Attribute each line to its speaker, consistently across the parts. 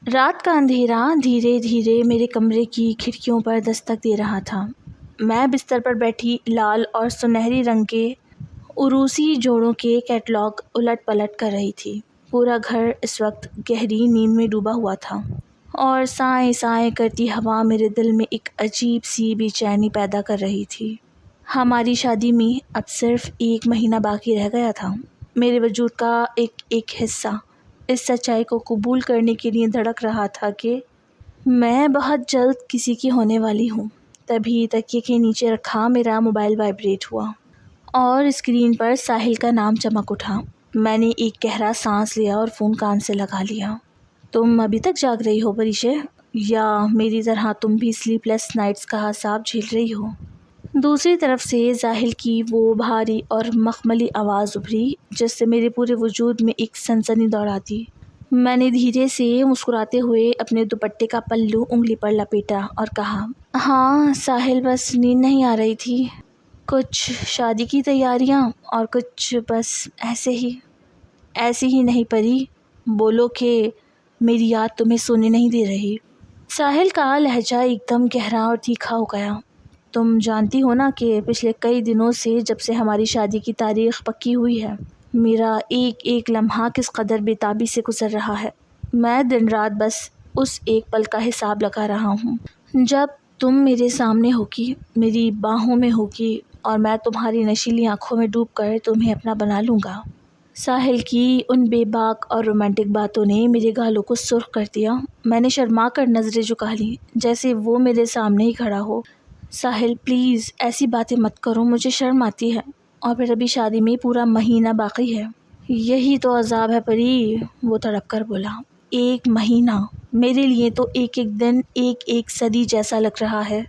Speaker 1: رات کا اندھیرا دھیرے دھیرے میرے کمرے کی کھڑکیوں پر دستک دے رہا تھا۔ میں بستر پر بیٹھی لال اور سنہری رنگ کے عروسی جوڑوں کے کیٹلاگ الٹ پلٹ کر رہی تھی۔ پورا گھر اس وقت گہری نیند میں ڈوبا ہوا تھا اور سائیں سائیں کرتی ہوا میرے دل میں ایک عجیب سی بے چینی پیدا کر رہی تھی۔ ہماری شادی میں اب صرف 1 مہینہ باقی رہ گیا تھا۔ میرے وجود کا ایک ایک حصہ اس سچائی کو قبول کرنے کے لیے دھڑک رہا تھا کہ میں بہت جلد کسی کی ہونے والی ہوں۔ تبھی تکیے کے نیچے رکھا میرا موبائل وائبریٹ ہوا اور اسکرین پر ساحل کا نام چمک اٹھا۔ میں نے ایک گہرا سانس لیا اور فون کان سے لگا لیا۔ تم ابھی تک جاگ رہی ہو پریشے؟ یا میری طرح تم بھی سلیپ لیس نائٹس کا عذاب جھیل رہی ہو؟ دوسری طرف سے ساحل کی وہ بھاری اور مخملی آواز ابھری جس سے میرے پورے وجود میں ایک سنسنی دوڑاتی۔ میں نے دھیرے سے مسکراتے ہوئے اپنے دوپٹے کا پلو انگلی پر لپیٹا اور کہا، ہاں ساحل، بس نیند نہیں آ رہی تھی، کچھ شادی کی تیاریاں اور کچھ بس ایسے ہی نہیں پری، بولو کہ میری یاد تمہیں سونے نہیں دے رہی۔ ساحل کا لہجہ ایک دم گہرا اور تیکھا ہو گیا۔ تم جانتی ہو نا کہ پچھلے کئی دنوں سے جب سے ہماری شادی کی تاریخ پکی ہوئی ہے، میرا ایک ایک لمحہ کس قدر بے تابی سے گزر رہا ہے۔ میں دن رات بس اس ایک پل کا حساب لگا رہا ہوں جب تم میرے سامنے ہوگی، میری باہوں میں ہوگی اور میں تمہاری نشیلی آنکھوں میں ڈوب کر تمہیں اپنا بنا لوں گا۔ ساحل کی ان بے باک اور رومانٹک باتوں نے میرے گالوں کو سرخ کر دیا۔ میں نے شرما کر نظریں جھکا لیں جیسے وہ میرے سامنے ہی کھڑا ہو۔ ساحل پلیز ایسی باتیں مت کرو، مجھے شرم آتی ہے، اور پھر ابھی شادی میں پورا مہینہ باقی ہے۔ یہی تو عذاب ہے پری، وہ تڑپ کر بولا۔ 1 مہینہ! میرے لیے تو ایک ایک دن ایک ایک صدی جیسا لگ رہا ہے۔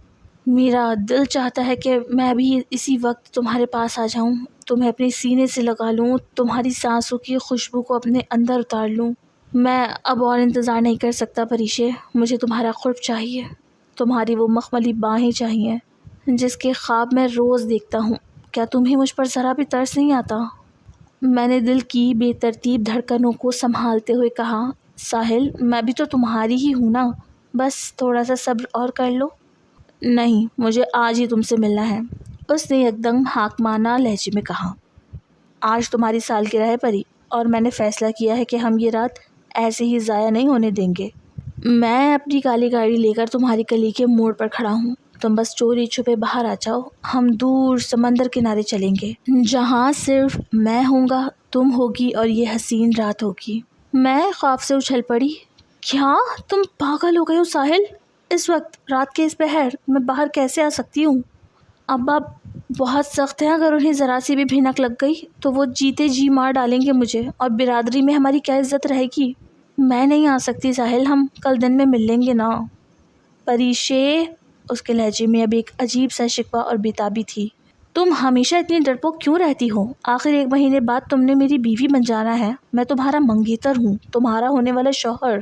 Speaker 1: میرا دل چاہتا ہے کہ میں بھی اسی وقت تمہارے پاس آ جاؤں، تمہیں اپنے سینے سے لگا لوں، تمہاری سانسوں کی خوشبو کو اپنے اندر اتار لوں۔ میں اب اور انتظار نہیں کر سکتا پریشے، مجھے تمہارا قرب چاہیے، تمہاری وہ مخملی باہیں چاہیے جس کے خواب میں روز دیکھتا ہوں۔ کیا تمہیں مجھ پر ذرا بھی ترس نہیں آتا؟ میں نے دل کی بے ترتیب دھڑکنوں کو سنبھالتے ہوئے کہا، ساحل میں بھی تو تمہاری ہی ہوں نا، بس تھوڑا سا صبر اور کر لو۔ نہیں، مجھے آج ہی تم سے ملنا ہے، اس نے یک دم حاکمانہ لہجے میں کہا۔ آج تمہاری سالگرہ ہے پری، اور میں نے فیصلہ کیا ہے کہ ہم یہ رات ایسے ہی ضائع نہیں ہونے دیں گے۔ میں اپنی کالی گاڑی لے کر تمہاری گلی کے موڑ پر کھڑا ہوں، تم بس چوری چھپے باہر آ جاؤ، ہم دور سمندر کنارے چلیں گے جہاں صرف میں ہوں گا، تم ہوگی اور یہ حسین رات ہوگی۔ میں خوف سے اچھل پڑی۔ کیا تم پاگل ہو گئے ہو ساحل؟ اس وقت رات کے اس پہر میں باہر کیسے آ سکتی ہوں؟ ابا بہت سخت ہیں، اگر انہیں ذرا سی بھی بھنک لگ گئی تو وہ جیتے جی مار ڈالیں گے مجھے، اور برادری میں ہماری کیا عزت رہے گی؟ میں نہیں آ سکتی ساحل، ہم کل دن میں مل لیں گے نا۔ پریشے، اس کے لہجے میں اب ایک عجیب سا شکوہ اور بےتابی تھی۔ تم ہمیشہ اتنی ڈرپوک کیوں رہتی ہو؟ آخر 1 مہینے بعد تم نے میری بیوی بن جانا ہے، میں تمہارا منگیتر ہوں، تمہارا ہونے والا شوہر،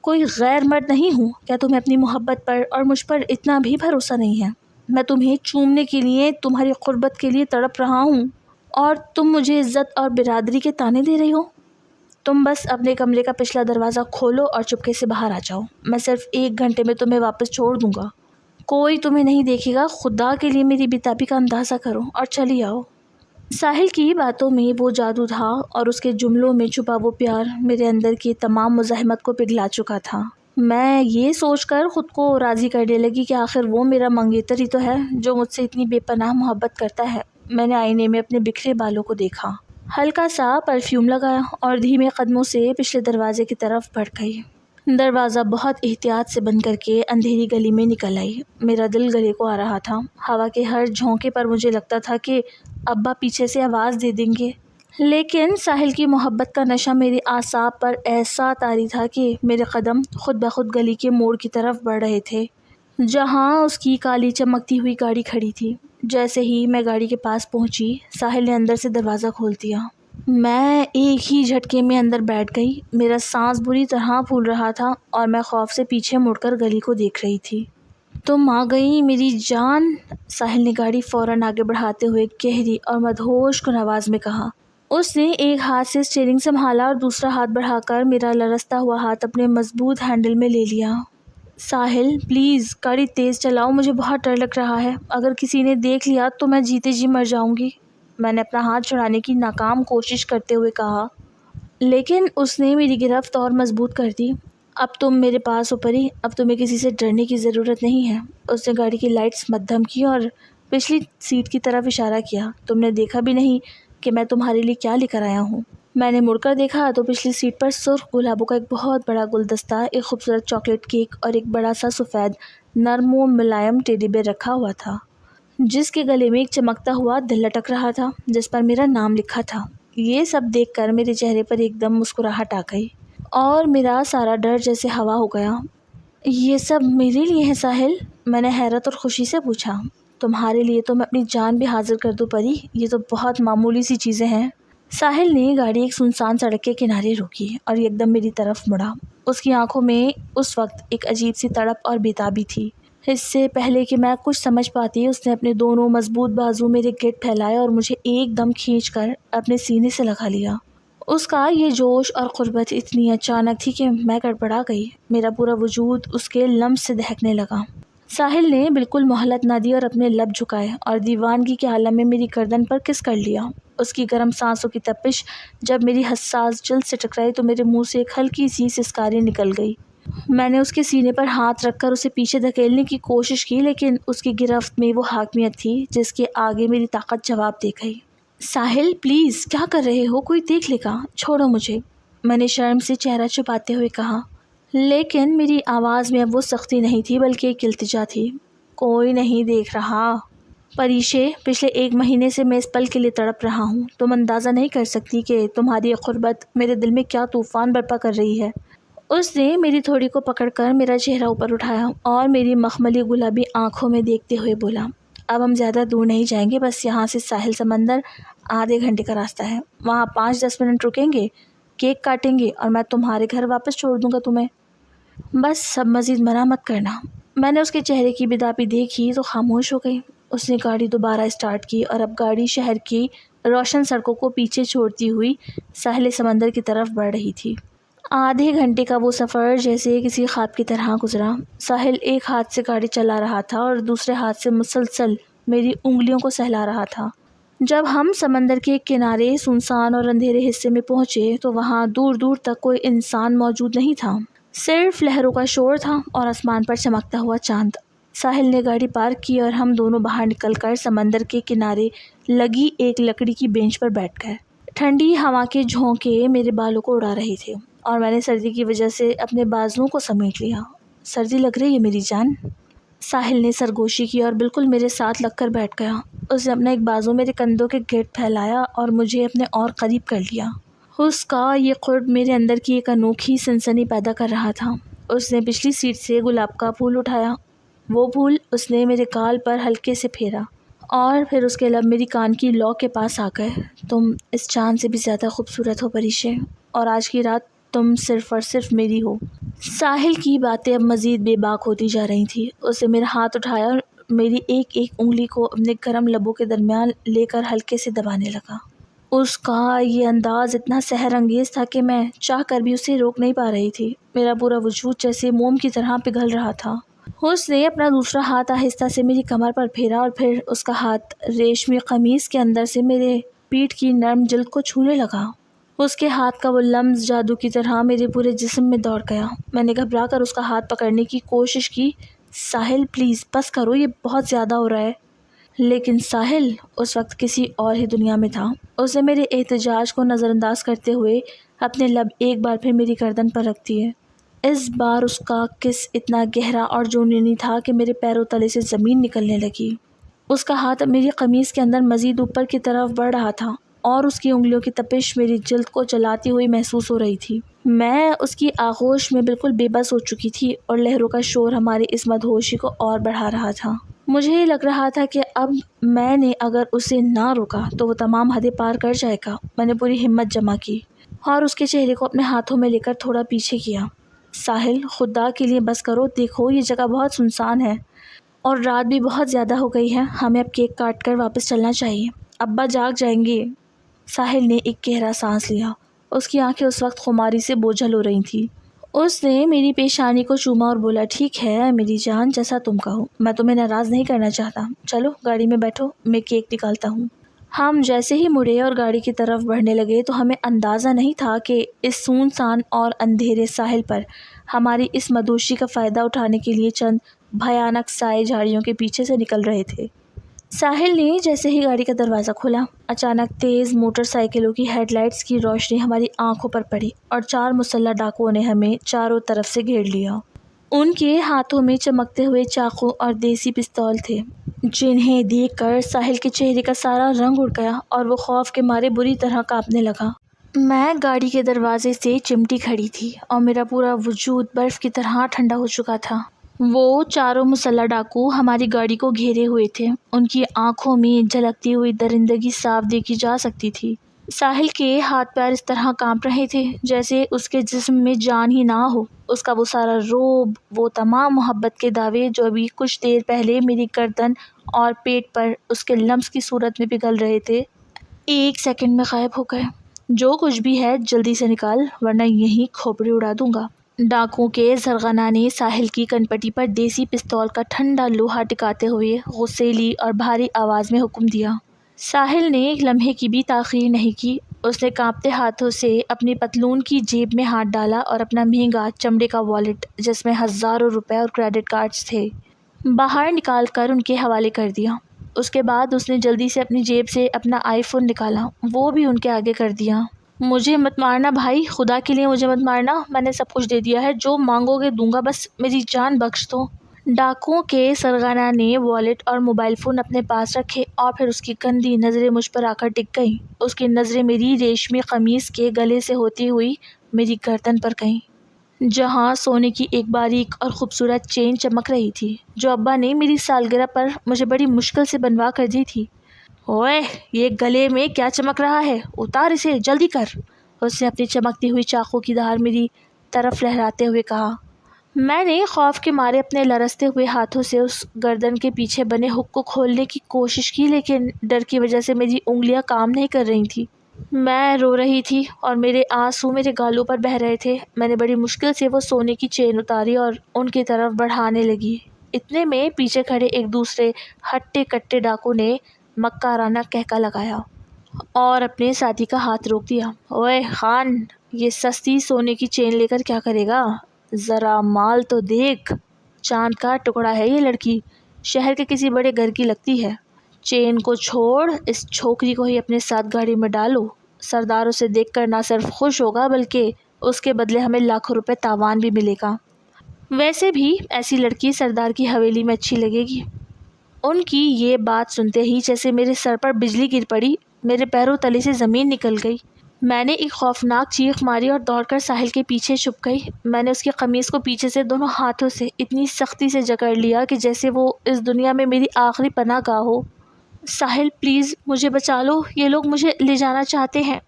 Speaker 1: کوئی غیر مرد نہیں ہوں۔ کیا تمہیں اپنی محبت پر اور مجھ پر اتنا بھی بھروسہ نہیں ہے؟ میں تمہیں چومنے کے لیے، تمہاری قربت کے لیے تڑپ رہا ہوں، اور تم مجھے عزت اور برادری کے طعنے دے رہی ہو۔ تم بس اپنے کمرے کا پچھلا دروازہ کھولو اور چپکے سے باہر آ جاؤ، میں صرف 1 گھنٹے میں تمہیں واپس چھوڑ دوں گا، کوئی تمہیں نہیں دیکھے گا، خدا کے لیے میری بےتابی کا اندازہ کرو اور چلی آؤ۔ ساحل کی باتوں میں وہ جادو تھا اور اس کے جملوں میں چھپا وہ پیار میرے اندر کی تمام مزاحمت کو پگھلا چکا تھا۔ میں یہ سوچ کر خود کو راضی کرنے لگی کہ آخر وہ میرا منگیتر ہی تو ہے جو مجھ سے اتنی بے پناہ محبت کرتا ہے۔ میں نے آئینے میں اپنے بکھرے بالوں کو دیکھا، ہلکا سا پرفیوم لگایا اور دھیمے قدموں سے پچھلے دروازے کی طرف بڑھ گئی۔ دروازہ بہت احتیاط سے بند کر کے اندھیری گلی میں نکل آئی۔ میرا دل گلے کو آ رہا تھا، ہوا کے ہر جھونکے پر مجھے لگتا تھا کہ ابا پیچھے سے آواز دے دیں گے، لیکن ساحل کی محبت کا نشہ میرے اعصاب پر ایسا طاری تھا کہ میرے قدم خود بخود گلی کے موڑ کی طرف بڑھ رہے تھے جہاں اس کی کالی چمکتی ہوئی گاڑی کھڑی تھی۔ جیسے ہی میں گاڑی کے پاس پہنچی، ساحل نے اندر سے دروازہ کھول دیا۔ میں ایک ہی جھٹکے میں اندر بیٹھ گئی، میرا سانس بری طرح پھول رہا تھا اور میں خوف سے پیچھے مڑ کر گلی کو دیکھ رہی تھی۔ تم آ گئی میری جان، ساحل نے گاڑی فوراً آگے بڑھاتے ہوئے گہری اور مدہوش کن آواز میں کہا۔ اس نے ایک ہاتھ سے اسٹیئرنگ سنبھالا اور دوسرا ہاتھ بڑھا کر میرا لرزتا ہوا ہاتھ اپنے مضبوط ہینڈل میں لے لیا۔ ساحل پلیز گاڑی تیز چلاؤ، مجھے بہت ڈر لگ رہا ہے، اگر کسی نے دیکھ لیا تو میں جیتے جی مر جاؤں گی، میں نے اپنا ہاتھ چھڑانے کی ناکام کوشش کرتے ہوئے کہا، لیکن اس نے میری گرفت اور مضبوط کر دی۔ اب تم میرے پاس ہو پری، اب تمہیں کسی سے ڈرنے کی ضرورت نہیں ہے۔ اس نے گاڑی کی لائٹس مدھم کی اور پچھلی سیٹ کی طرف اشارہ کیا۔ تم نے دیکھا بھی نہیں کہ میں تمہارے لیے کیا لے کر آیا ہوں۔ میں نے مڑ کر دیکھا تو پچھلی سیٹ پر سرخ گلابوں کا ایک بہت بڑا گلدستہ، ایک خوبصورت چاکلیٹ کیک اور ایک بڑا سا سفید نرم و ملائم ٹیڈی بیئر رکھا ہوا تھا، جس کے گلے میں ایک چمکتا ہوا دل لٹک رہا تھا جس پر میرا نام لکھا تھا۔ یہ سب دیکھ کر میرے چہرے پر ایک دم مسکراہٹ آ گئی اور میرا سارا ڈر جیسے ہوا ہو گیا۔ یہ سب میرے لیے ہے ساحل؟ میں نے حیرت اور خوشی سے پوچھا۔ تمہارے لیے تو میں اپنی جان بھی حاضر کر دوں پری، یہ تو بہت معمولی سی چیزیں ہیں۔ ساحل نے گاڑی ایک سنسان سڑک کے کنارے روکی اور ایک دم میری طرف مڑا۔ اس کی آنکھوں میں اس وقت ایک عجیب سی تڑپ اور بےتابی تھی۔ اس سے پہلے کہ میں کچھ سمجھ پاتی، اس نے اپنے دونوں مضبوط بازو میرے گرد پھیلائے اور مجھے ایک دم کھینچ کر اپنے سینے سے لگا لیا۔ اس کا یہ جوش اور قربت اتنی اچانک تھی کہ میں گڑبڑا گئی، میرا پورا وجود اس کے لمس سے دہکنے لگا۔ ساحل نے بالکل مہلت نہ دی اور اپنے لب جھکائے اور دیوانگی کے عالم میں میری گردن پر کس کر لیا۔ اس کی گرم سانسوں کی تپش جب میری حساس جلد سے ٹکرائی تو میرے منہ سے ایک ہلکی سی سسکاری نکل گئی۔ میں نے اس کے سینے پر ہاتھ رکھ کر اسے پیچھے دھکیلنے کی کوشش کی، لیکن اس کی گرفت میں وہ حاکمیت تھی جس کے آگے میری طاقت جواب دے گئی۔ ساحل پلیز کیا کر رہے ہو، کوئی دیکھ لے گا، چھوڑو مجھے، میں نے شرم سے چہرہ چھپاتے ہوئے کہا، لیکن میری آواز میں اب وہ سختی نہیں تھی بلکہ ایک التجا تھی۔ کوئی نہیں دیکھ رہا پریشے، پچھلے 1 مہینے سے میں اس پل کے لیے تڑپ رہا ہوں، تم اندازہ نہیں کر سکتی کہ تمہاری یہ قربت میرے دل میں کیا طوفان برپا کر رہی ہے۔ اس نے میری تھوڑی کو پکڑ کر میرا چہرہ اوپر اٹھایا اور میری مخملی گلابی آنکھوں میں دیکھتے ہوئے بولا، اب ہم زیادہ دور نہیں جائیں گے، بس یہاں سے ساحل سمندر آدھے گھنٹے کا راستہ ہے، وہاں 5-10 منٹ رکیں گے، کیک کاٹیں گے اور میں تمہارے گھر واپس چھوڑ دوں گا تمہیں، بس اب مزید منع مت کرنا۔ میں نے اس کے چہرے کی بےتابی دیکھی تو خاموش ہو گئی۔ اس نے گاڑی دوبارہ اسٹارٹ کی اور اب گاڑی شہر کی روشن سڑکوں کو پیچھے چھوڑتی ہوئی ساحل سمندر کی طرف بڑھ رہی تھی۔ آدھے گھنٹے کا وہ سفر جیسے کسی خواب کی طرح گزرا۔ ساحل ایک ہاتھ سے گاڑی چلا رہا تھا اور دوسرے ہاتھ سے مسلسل میری انگلیوں کو سہلا رہا تھا۔ جب ہم سمندر کے کنارے سنسان اور اندھیرے حصے میں پہنچے تو وہاں دور دور تک کوئی انسان موجود نہیں تھا، صرف لہروں کا شور تھا اور آسمان پر چمکتا ہوا چاند۔ ساحل نے گاڑی پارک کی اور ہم دونوں باہر نکل کر سمندر کے کنارے لگی ایک لکڑی کی بینچ پر بیٹھ گئے۔ ٹھنڈی ہوا کے جھونکے میرے بالوں کو اڑا رہے تھے اور میں نے سردی کی وجہ سے اپنے بازوؤں کو سمیٹ لیا۔ سردی لگ رہی ہے میری جان؟ ساحل نے سرگوشی کی اور بالکل میرے ساتھ لگ کر بیٹھ گیا۔ اس نے اپنا ایک بازو میرے کندھوں کے گرد پھیلایا اور مجھے اپنے اور قریب کر لیا۔ اس کا یہ قرب میرے اندر کی ایک انوکھی سنسنی پیدا کر رہا تھا۔ اس نے پچھلی سیٹ سے گلاب کا پھول اٹھایا، وہ پھول اس نے میرے گال پر ہلکے سے پھیرا اور پھر اس کے لب میری کان کی لو کے پاس آ گئے۔ تم اس چاند سے بھی زیادہ خوبصورت ہو پریشے، اور آج کی رات تم صرف اور صرف میری ہو۔ ساحل کی باتیں اب مزید بے باک ہوتی جا رہی تھیں۔ اس نے میرا ہاتھ اٹھایا اور میری ایک ایک انگلی کو اپنے گرم لبوں کے درمیان لے کر ہلکے سے دبانے لگا۔ اس کا یہ انداز اتنا سحر انگیز تھا کہ میں چاہ کر بھی اسے روک نہیں پا رہی تھی۔ میرا پورا وجود جیسے موم کی طرح پگھل رہا تھا۔ اس نے اپنا دوسرا ہاتھ آہستہ سے میری کمر پر پھیرا اور پھر اس کا ہاتھ ریشمی قمیص کے اندر سے میرے پیٹھ کی نرم جلد کو چھونے لگا۔ اس کے ہاتھ کا وہ لمس جادو کی طرح میرے پورے جسم میں دوڑ گیا۔ میں نے گھبرا کر اس کا ہاتھ پکڑنے کی کوشش کی۔ ساحل پلیز بس کرو، یہ بہت زیادہ ہو رہا ہے۔ لیکن ساحل اس وقت کسی اور ہی دنیا میں تھا۔ اس نے میرے احتجاج کو نظر انداز کرتے ہوئے اپنے لب ایک بار پھر میری گردن پر رکھ دیے۔ اس بار اس کا کس اتنا گہرا اور جنونی تھا کہ میرے پیروں تلے سے زمین نکلنے لگی۔ اس کا ہاتھ میری قمیص کے اندر مزید اوپر کی طرف بڑھ رہا تھا اور اس کی انگلیوں کی تپش میری جلد کو جلاتی ہوئی محسوس ہو رہی تھی۔ میں اس کی آغوش میں بالکل بے بس ہو چکی تھی اور لہروں کا شور ہماری اس مدہوشی کو اور بڑھا رہا تھا۔ مجھے لگ رہا تھا کہ اب میں نے اگر اسے نہ روکا تو وہ تمام حدیں پار کر جائے گا۔ میں نے پوری ہمت جمع کی اور اس کے چہرے کو اپنے ہاتھوں میں لے کر تھوڑا پیچھے کیا۔ ساحل خدا کے لیے بس کرو، دیکھو یہ جگہ بہت سنسان ہے اور رات بھی بہت زیادہ ہو گئی ہے، ہمیں اب کیک کاٹ کر واپس چلنا چاہیے، ابا جاگ جائیں گے۔ ساحل نے ایک گہرا سانس لیا۔ اس کی آنکھیں اس وقت خماری سے بوجھل ہو رہی تھیں۔ اس نے میری پیشانی کو چوما اور بولا، ٹھیک ہے میری جان، جیسا تم کہو، میں تمہیں ناراض نہیں کرنا چاہتا، چلو گاڑی میں بیٹھو، میں کیک نکالتا ہوں۔ ہم جیسے ہی مڑے اور گاڑی کی طرف بڑھنے لگے تو ہمیں اندازہ نہیں تھا کہ اس سنسان اور اندھیرے ساحل پر ہماری اس مدہوشی کا فائدہ اٹھانے کے لیے چند بھیانک سائے جھاڑیوں کے پیچھے سے نکل رہے تھے۔ ساحل نے جیسے ہی گاڑی کا دروازہ کھولا، اچانک تیز موٹر سائیکلوں کی ہیڈ لائٹس کی روشنی ہماری آنکھوں پر پڑی اور 4 مسلح ڈاکوؤں نے ہمیں چاروں طرف سے گھیر لیا۔ ان کے ہاتھوں میں چمکتے ہوئے چاقو اور دیسی پستول تھے، جنہیں دیکھ کر ساحل کے چہرے کا سارا رنگ اڑ گیا اور وہ خوف کے مارے بری طرح کانپنے لگا۔ میں گاڑی کے دروازے سے چمٹی کھڑی تھی اور میرا پورا وجود برف کی طرح ٹھنڈا ہو چکا تھا۔ وہ چاروں مسلح ڈاکو ہماری گاڑی کو گھیرے ہوئے تھے۔ ان کی آنکھوں میں جھلکتی ہوئی درندگی صاف دیکھی جا سکتی تھی۔ ساحل کے ہاتھ پیر اس طرح کانپ رہے تھے جیسے اس کے جسم میں جان ہی نہ ہو۔ اس کا وہ سارا روب، وہ تمام محبت کے دعوے جو ابھی کچھ دیر پہلے میری گردن اور پیٹ پر اس کے لمس کی صورت میں پگھل رہے تھے، ایک سیکنڈ میں غائب ہو گئے۔ جو کچھ بھی ہے جلدی سے نکال، ورنہ یہیں کھوپڑی اڑا دوں گا۔ ڈاکوؤں کے سرغنہ نے ساحل کی کنپٹی پر دیسی پستول کا ٹھنڈا لوہا ٹکاتے ہوئے غصیلی اور بھاری آواز میں حکم دیا۔ ساحل نے ایک لمحے کی بھی تاخیر نہیں کی۔ اس نے کانپتے ہاتھوں سے اپنی پتلون کی جیب میں ہاتھ ڈالا اور اپنا مہنگا چمڑے کا والیٹ، جس میں ہزاروں روپے اور کریڈٹ کارڈز تھے، باہر نکال کر ان کے حوالے کر دیا۔ اس کے بعد اس نے جلدی سے اپنی جیب سے اپنا آئی فون نکالا، وہ بھی ان کے آگے کر دیا۔ مجھے مت مارنا بھائی، خدا کے لیے مجھے مت مارنا، میں نے سب کچھ دے دیا ہے، جو مانگو گے دوں گا، بس میری جان بخش دو۔ ڈاکوؤں کے سرغنہ نے والیٹ اور موبائل فون اپنے پاس رکھے اور پھر اس کی گندی نظریں مجھ پر آ کر ٹک گئیں۔ اس کی نظریں میری ریشمی قمیص کے گلے سے ہوتی ہوئی میری گردن پر گئیں، جہاں سونے کی ایک باریک اور خوبصورت چین چمک رہی تھی، جو ابا نے میری سالگرہ پر مجھے بڑی مشکل سے بنوا کر دی تھی۔ اوئے، یہ گلے میں کیا چمک رہا ہے؟ اتار اسے، جلدی کر، اس نے اپنی چمکتی ہوئی چاقو کی دھار میری طرف لہراتے ہوئے کہا۔ میں نے خوف کے مارے اپنے لرزتے ہوئے ہاتھوں سے اس گردن کے پیچھے بنے ہک کو کھولنے کی کوشش کی، لیکن ڈر کی وجہ سے میری انگلیاں کام نہیں کر رہی تھیں۔ میں رو رہی تھی اور میرے آنسو میرے گالوں پر بہہ رہے تھے۔ میں نے بڑی مشکل سے وہ سونے کی چین اتاری اور ان کی طرف بڑھانے لگی۔ اتنے میں پیچھے کھڑے ایک دوسرے ہٹے کٹے ڈاکو نے مکارانہ قہقہ لگایا اور اپنے ساتھی کا ہاتھ روک دیا۔ اوئے خان، یہ سستی سونے کی چین لے کر کیا کرے گا؟ ذرا مال تو دیکھ، چاند کا ٹکڑا ہے یہ لڑکی، شہر کے کسی بڑے گھر کی لگتی ہے۔ چین کو چھوڑ، اس چھوکری کو ہی اپنے ساتھ گاڑی میں ڈالو، سردار اسے دیکھ کر نہ صرف خوش ہوگا بلکہ اس کے بدلے ہمیں لاکھوں روپے تاوان بھی ملے گا۔ ویسے بھی ایسی لڑکی سردار کی حویلی میں اچھی لگے گی۔ ان کی یہ بات سنتے ہی جیسے میرے سر پر بجلی گر پڑی، میرے پیروں تلے سے زمین نکل گئی۔ میں نے ایک خوفناک چیخ ماری اور دوڑ کر ساحل کے پیچھے چھپ گئی۔ میں نے اس کی قمیص کو پیچھے سے دونوں ہاتھوں سے اتنی سختی سے جکڑ لیا کہ جیسے وہ اس دنیا میں میری آخری پناہ گاہ ہو۔ ساحل پلیز مجھے بچا لو، یہ لوگ مجھے لے جانا چاہتے ہیں۔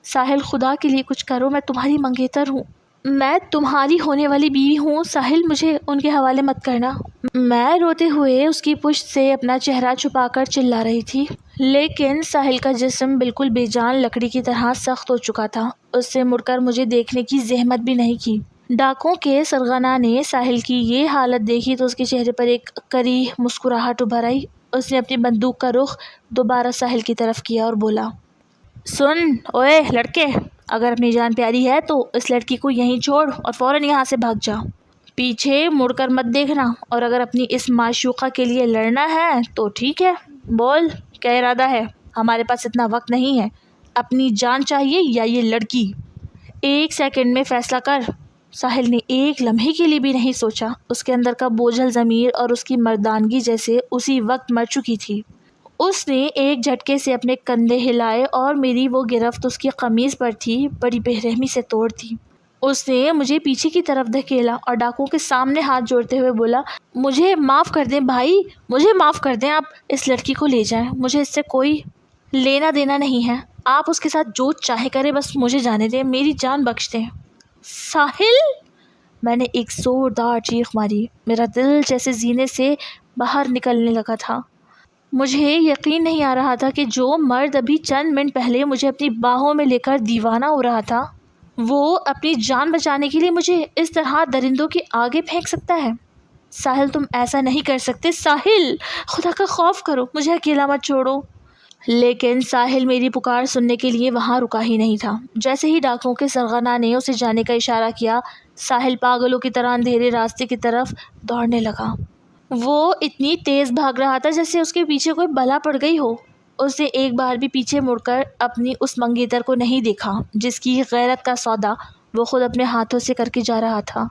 Speaker 1: ساحل خدا کے لیے کچھ کرو، میں تمہاری منگیتر ہوں، میں تمہاری ہونے والی بیوی ہوں، ساحل مجھے ان کے حوالے مت کرنا۔ میں روتے ہوئے اس کی پشت سے اپنا چہرہ چھپا کر چلا رہی تھی، لیکن ساحل کا جسم بالکل بے جان لکڑی کی طرح سخت ہو چکا تھا۔ اس سے مڑ کر مجھے دیکھنے کی زحمت بھی نہیں کی۔ ڈاکوؤں کے سرغنہ نے ساحل کی یہ حالت دیکھی تو اس کے چہرے پر ایک کریہ مسکراہٹ ابھر آئی۔ اس نے اپنی بندوق کا رخ دوبارہ ساحل کی طرف کیا اور بولا، سن اوئے لڑکے، اگر اپنی جان پیاری ہے تو اس لڑکی کو یہیں چھوڑ اور فوراً یہاں سے بھاگ جا، پیچھے مڑ کر مت دیکھنا، اور اگر اپنی اس معشوقہ کے لیے لڑنا ہے تو ٹھیک ہے، بول کیا ارادہ ہے، ہمارے پاس اتنا وقت نہیں ہے، اپنی جان چاہیے یا یہ لڑکی؟ ایک سیکنڈ میں فیصلہ کر۔ ساحل نے ایک لمحے کے لیے بھی نہیں سوچا۔ اس کے اندر کا بوجھل ضمیر اور اس کی مردانگی جیسے اسی وقت مر چکی تھی۔ اس نے ایک جھٹکے سے اپنے کندھے ہلائے اور میری وہ گرفت اس کی قمیض پر تھی بڑی بے رحمی سے توڑ دی۔ اس نے مجھے پیچھے کی طرف دھکیلا اور ڈاکوؤں کے سامنے ہاتھ جوڑتے ہوئے بولا، مجھے معاف کر دیں بھائی، مجھے معاف کر دیں، آپ اس لڑکی کو لے جائیں، مجھے اس سے کوئی لینا دینا نہیں ہے، آپ اس کے ساتھ جو چاہے کریں، بس مجھے جانے دیں، میری جان بخش دیں۔ ساحل! میں نے ایک زوردار چیخ ماری، میرا دل جیسے سینے سے باہر نکلنے لگا تھا۔ مجھے یقین نہیں آ رہا تھا کہ جو مرد ابھی چند منٹ پہلے مجھے اپنی باہوں میں لے کر دیوانہ ہو رہا تھا وہ اپنی جان بچانے کے لیے مجھے اس طرح درندوں کے آگے پھینک سکتا ہے۔ ساحل تم ایسا نہیں کر سکتے، ساحل خدا کا خوف کرو، مجھے اکیلا مت چھوڑو۔ لیکن ساحل میری پکار سننے کے لیے وہاں رکا ہی نہیں تھا۔ جیسے ہی ڈاکوؤں کے سرغنہ نے اسے جانے کا اشارہ کیا، ساحل پاگلوں کی طرح اندھیرے راستے کی طرف دوڑنے لگا۔ وہ اتنی تیز بھاگ رہا تھا جیسے اس کے پیچھے کوئی بلا پڑ گئی ہو۔ اس نے ایک بار بھی پیچھے مڑ کر اپنی اس منگیتر کو نہیں دیکھا جس کی غیرت کا سودا وہ خود اپنے ہاتھوں سے کر کے جا رہا تھا۔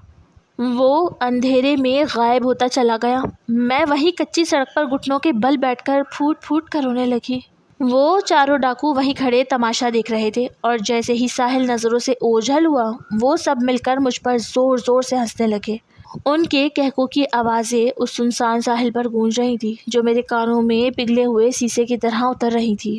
Speaker 1: وہ اندھیرے میں غائب ہوتا چلا گیا۔ میں وہی کچی سڑک پر گھٹنوں کے بل بیٹھ کر پھوٹ پھوٹ کر رونے لگی۔ وہ چاروں ڈاکو وہیں کھڑے تماشا دیکھ رہے تھے، اور جیسے ہی ساحل نظروں سے اوجھل ہوا وہ سب مل کر مجھ پر زور زور سے ہنسنے لگے۔ ان کے کہکوں کی آوازیں اس سنسان ساحل پر گونج رہی تھی جو میرے کانوں میں پگھلے ہوئے سیسے کی طرح اتر رہی تھی۔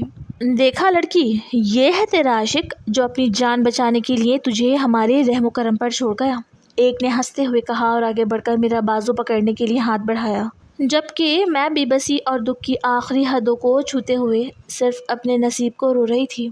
Speaker 1: دیکھا لڑکی، یہ ہے تیرا عاشق جو اپنی جان بچانے کے لیے تجھے ہمارے رحم و کرم پر چھوڑ گیا، ایک نے ہنستے ہوئے کہا اور آگے بڑھ کر میرا بازو پکڑنے کے لیے ہاتھ بڑھایا، جبکہ میں بے بسی اور دکھ کی آخری حدوں کو چھوتے ہوئے صرف اپنے نصیب کو رو رہی تھی۔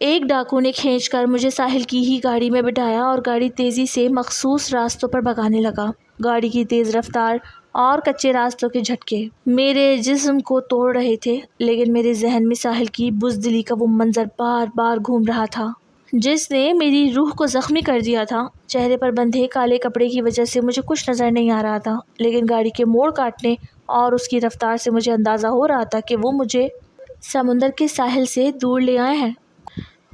Speaker 1: ایک ڈاکو نے کھینچ کر مجھے ساحل کی ہی گاڑی میں بٹھایا اور گاڑی تیزی سے مخصوص راستوں پر بھگانے لگا۔ گاڑی کی تیز رفتار اور کچے راستوں کے جھٹکے میرے جسم کو توڑ رہے تھے، لیکن میرے ذہن میں ساحل کی بزدلی کا وہ منظر بار بار گھوم رہا تھا جس نے میری روح کو زخمی کر دیا تھا۔ چہرے پر بندھے کالے کپڑے کی وجہ سے مجھے کچھ نظر نہیں آ رہا تھا، لیکن گاڑی کے موڑ کاٹنے اور اس کی رفتار سے مجھے اندازہ ہو رہا تھا کہ وہ مجھے سمندر کے ساحل سے دور لے آئے ہیں۔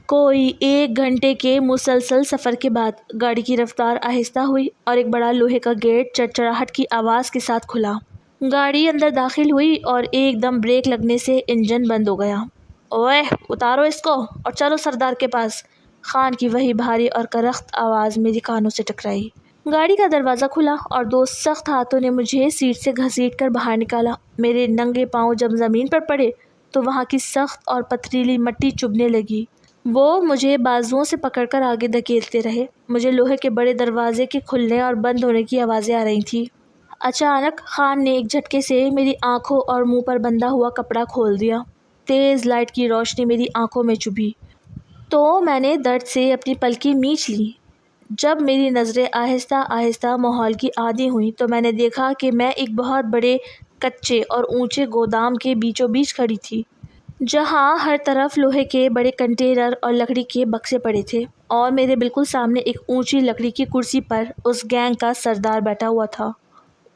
Speaker 1: کوئی 1 گھنٹے کے مسلسل سفر کے بعد گاڑی کی رفتار آہستہ ہوئی اور ایک بڑا لوہے کا گیٹ چڑچڑاہٹ کی آواز کے ساتھ کھلا۔ گاڑی اندر داخل ہوئی اور ایک دم بریک لگنے سے انجن بند ہو گیا۔ اوے اتارو اس کو اور چلو سردار کے پاس، خان کی وہی بھاری اور کرخت آواز میری کانوں سے ٹکرائی۔ گاڑی کا دروازہ کھلا اور 2 سخت ہاتھوں نے مجھے سیٹ سے گھسیٹ کر باہر نکالا۔ میرے ننگے پاؤں جب زمین پر پڑے تو وہاں کی سخت اور پتھریلی مٹی چبھنے لگی۔ وہ مجھے بازوؤں سے پکڑ کر آگے دھکیلتے رہے۔ مجھے لوہے کے بڑے دروازے کے کھلنے اور بند ہونے کی آوازیں آ رہی تھیں۔ اچانک خان نے ایک جھٹکے سے میری آنکھوں اور منہ پر بندھا ہوا کپڑا کھول دیا۔ تیز لائٹ کی روشنی میری آنکھوں میں چبھی تو میں نے درد سے اپنی پلکیں میچ لیں۔ جب میری نظریں آہستہ آہستہ ماحول کی عادی ہوئیں تو میں نے دیکھا کہ میں ایک بہت بڑے کچے اور اونچے گودام کے بیچوں بیچ کھڑی تھی، جہاں ہر طرف لوہے کے بڑے کنٹینر اور لکڑی کے بکسے پڑے تھے، اور میرے بالکل سامنے ایک اونچی لکڑی کی کرسی پر اس گینگ کا سردار بیٹھا ہوا تھا۔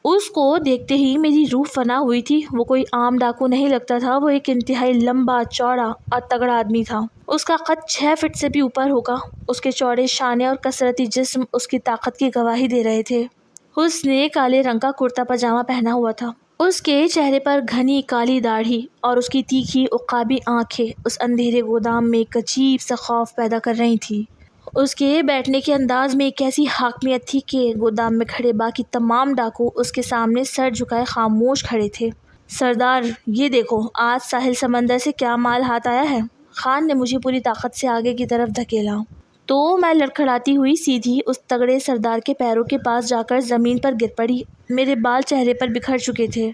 Speaker 1: اس کو دیکھتے ہی میری روح فنا ہوئی تھی۔ وہ کوئی عام ڈاکو نہیں لگتا تھا، وہ ایک انتہائی لمبا، چوڑا اور تگڑا آدمی تھا۔ اس کا قد 6 فٹ سے بھی اوپر ہوگا۔ اس کے چوڑے شانے اور کثرتی جسم اس کی طاقت کی گواہی دے رہے تھے۔ اس نے کالے رنگ کا کرتا پاجامہ پہنا ہوا تھا۔ اس کے چہرے پر گھنی کالی داڑھی اور اس کی تیکھی عقابی آنکھیں اس اندھیرے گودام میں ایک عجیب سا خوف پیدا کر رہی تھیں۔ اس کے بیٹھنے کے انداز میں ایک ایسی حاکمیت تھی کہ گودام میں کھڑے باقی تمام ڈاکو اس کے سامنے سر جھکائے خاموش کھڑے تھے۔ سردار، یہ دیکھو آج ساحل سمندر سے کیا مال ہاتھ آیا ہے۔ خان نے مجھے پوری طاقت سے آگے کی طرف دھکیلا تو میں لڑکھڑاتی ہوئی سیدھی اس تگڑے سردار کے پیروں کے پاس جا کر زمین پر گر پڑی۔ میرے بال چہرے پر بکھر چکے تھے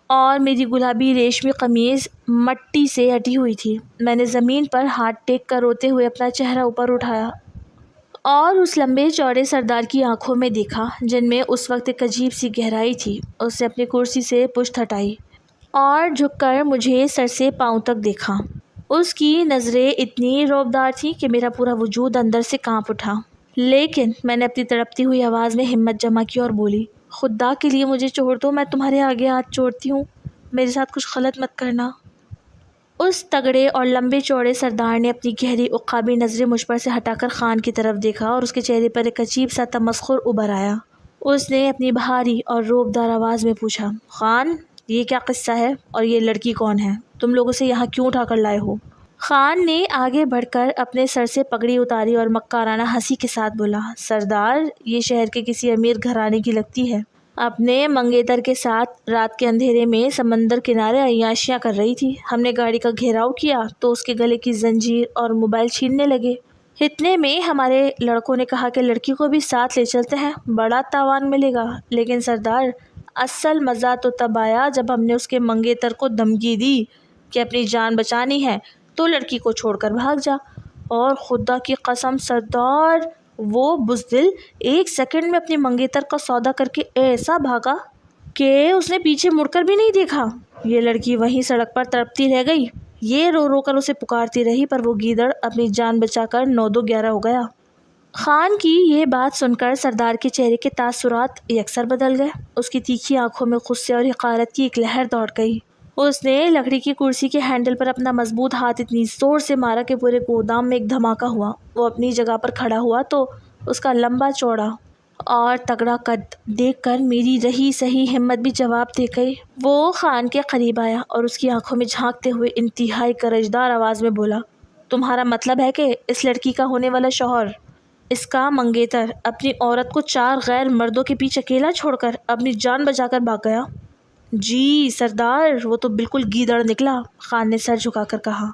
Speaker 1: اور میری گلابی ریشمی قمیض مٹی سے ہٹی ہوئی تھی۔ میں نے زمین پر ہاتھ ٹیک کر روتے ہوئے اپنا چہرہ اوپر اٹھایا اور اس لمبے چوڑے سردار کی آنکھوں میں دیکھا جن میں اس وقت ایک عجیب سی گہرائی تھی۔ اس نے اپنی کرسی سے پشت ہٹائی اور جھک کر مجھے سر سے پاؤں تک دیکھا۔ اس کی نظریں اتنی رعبدار تھیں کہ میرا پورا وجود اندر سے کانپ اٹھا، لیکن میں نے اپنی تڑپتی ہوئی آواز میں ہمت جمع کی اور بولی، خدا کے لیے مجھے چھوڑ دو، میں تمہارے آگے ہاتھ جوڑتی ہوں، میرے ساتھ کچھ غلط مت کرنا۔ اس تگڑے اور لمبے چوڑے سردار نے اپنی گہری عقابی نظریں مجھ پر سے ہٹا کر خان کی طرف دیکھا اور اس کے چہرے پر ایک عجیب سا تمسخر ابھر آیا۔ اس نے اپنی بھاری اور رعبدار آواز میں پوچھا، خان، یہ کیا قصہ ہے اور یہ لڑکی کون ہے؟ تم لوگ اسے یہاں کیوں اٹھا کر لائے ہو؟ خان نے آگے بڑھ کر اپنے سر سے پگڑی اتاری اور مکارانہ ہنسی کے ساتھ بولا، سردار، یہ شہر کے کسی امیر گھرانے کی لگتی ہے، اپنے منگیتر کے ساتھ رات کے اندھیرے میں سمندر کنارے عیاشیاں کر رہی تھی۔ ہم نے گاڑی کا گھیراؤ کیا تو اس کے گلے کی زنجیر اور موبائل چھیننے لگے۔ اتنے میں ہمارے لڑکوں نے کہا کہ لڑکی کو بھی ساتھ لے چلتے ہیں، بڑا تاوان ملے گا، لیکن سردار اصل مزہ تو تب آیا جب ہم نے اس کے منگیتر کو دھمکی دی کہ اپنی جان بچانی ہے تو لڑکی کو چھوڑ کر بھاگ جا، اور خدا کی قسم سردار، وہ بزدل 1 سیکنڈ میں اپنی منگیتر کا سودا کر کے ایسا بھاگا کہ اس نے پیچھے مڑ کر بھی نہیں دیکھا۔ یہ لڑکی وہیں سڑک پر تڑپتی رہ گئی، یہ رو رو کر اسے پکارتی رہی، پر وہ گیدڑ اپنی جان بچا کر 9-2-11 ہو گیا۔ خان کی یہ بات سن کر سردار کے چہرے کے تاثرات یکسر بدل گئے۔ اس کی تیکھی آنکھوں میں غصے اور حقارت کی ایک لہر دوڑ گئی۔ اس نے لکڑی کی کرسی کے ہینڈل پر اپنا مضبوط ہاتھ اتنی زور سے مارا کہ پورے گودام میں ایک دھماکہ ہوا۔ وہ اپنی جگہ پر کھڑا ہوا تو اس کا لمبا چوڑا اور تگڑا قد دیکھ کر میری رہی سہی ہمت بھی جواب دے گئی۔ وہ خان کے قریب آیا اور اس کی آنکھوں میں جھانکتے ہوئے انتہائی کرجدار آواز میں بولا، تمہارا مطلب ہے کہ اس لڑکی کا ہونے والا شوہر، اس کا منگیتر، اپنی عورت کو 4 غیر مردوں کے بیچ اکیلا چھوڑ کر اپنی جان بچا کر بھاگ گیا؟ جی سردار، وہ تو بالکل گیدڑ نکلا، خان نے سر جھکا کر کہا۔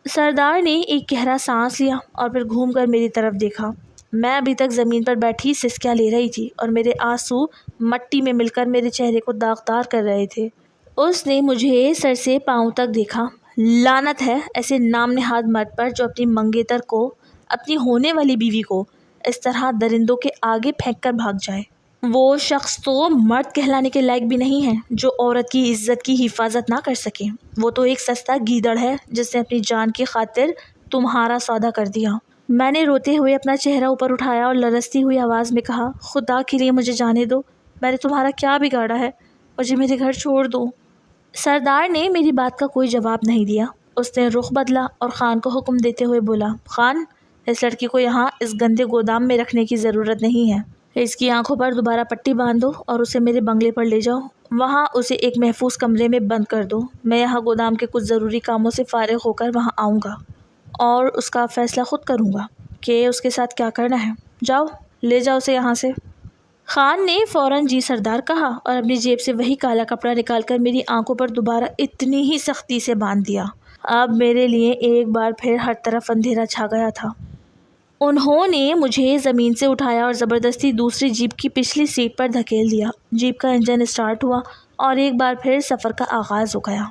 Speaker 1: سردار نے ایک گہرا سانس لیا اور پھر گھوم کر میری طرف دیکھا۔ میں ابھی تک زمین پر بیٹھی سسکیاں لے رہی تھی اور میرے آنسو مٹی میں مل کر میرے چہرے کو داغدار کر رہے تھے۔ اس نے مجھے سر سے پاؤں تک دیکھا۔ لعنت ہے ایسے نام نہاد مرد پر جو اپنی منگیتر کو، اپنی ہونے والی بیوی کو اس طرح درندوں کے آگے پھینک کر بھاگ جائے۔ وہ شخص تو مرد کہلانے کے لائق بھی نہیں ہے جو عورت کی عزت کی حفاظت نہ کر سکے۔ وہ تو ایک سستا گیدڑ ہے جس نے اپنی جان کی خاطر تمہارا سودا کر دیا۔ میں نے روتے ہوئے اپنا چہرہ اوپر اٹھایا اور لرزتی ہوئی آواز میں کہا، خدا کے لیے مجھے جانے دو، میں نے تمہارا کیا بگاڑا ہے، مجھے میرے گھر چھوڑ دو۔ سردار نے میری بات کا کوئی جواب نہیں دیا۔ اس نے رخ بدلا اور خان کو حکم دیتے ہوئے بولا، خان، اس لڑکی کو یہاں اس گندے گودام میں رکھنے کی ضرورت نہیں ہے۔ اس کی آنکھوں پر دوبارہ پٹی باندھ دو اور اسے میرے بنگلے پر لے جاؤ، وہاں اسے ایک محفوظ کمرے میں بند کر دو۔ میں یہاں گودام کے کچھ ضروری کاموں سے فارغ ہو کر وہاں آؤں گا اور اس کا فیصلہ خود کروں گا کہ اس کے ساتھ کیا کرنا ہے۔ جاؤ، لے جاؤ اسے یہاں سے۔ خان نے فوراً جی سردار کہا اور اپنی جیب سے وہی کالا کپڑا نکال کر میری آنکھوں پر دوبارہ اتنی ہی سختی سے باندھ دیا۔ اب میرے لیے ایک بار پھر ہر طرف اندھیرا چھا گیا تھا۔ انہوں نے مجھے زمین سے اٹھایا اور زبردستی دوسری جیپ کی پچھلی سیٹ پر دھکیل دیا۔ جیپ کا انجن اسٹارٹ ہوا اور ایک بار پھر سفر کا آغاز ہو گیا۔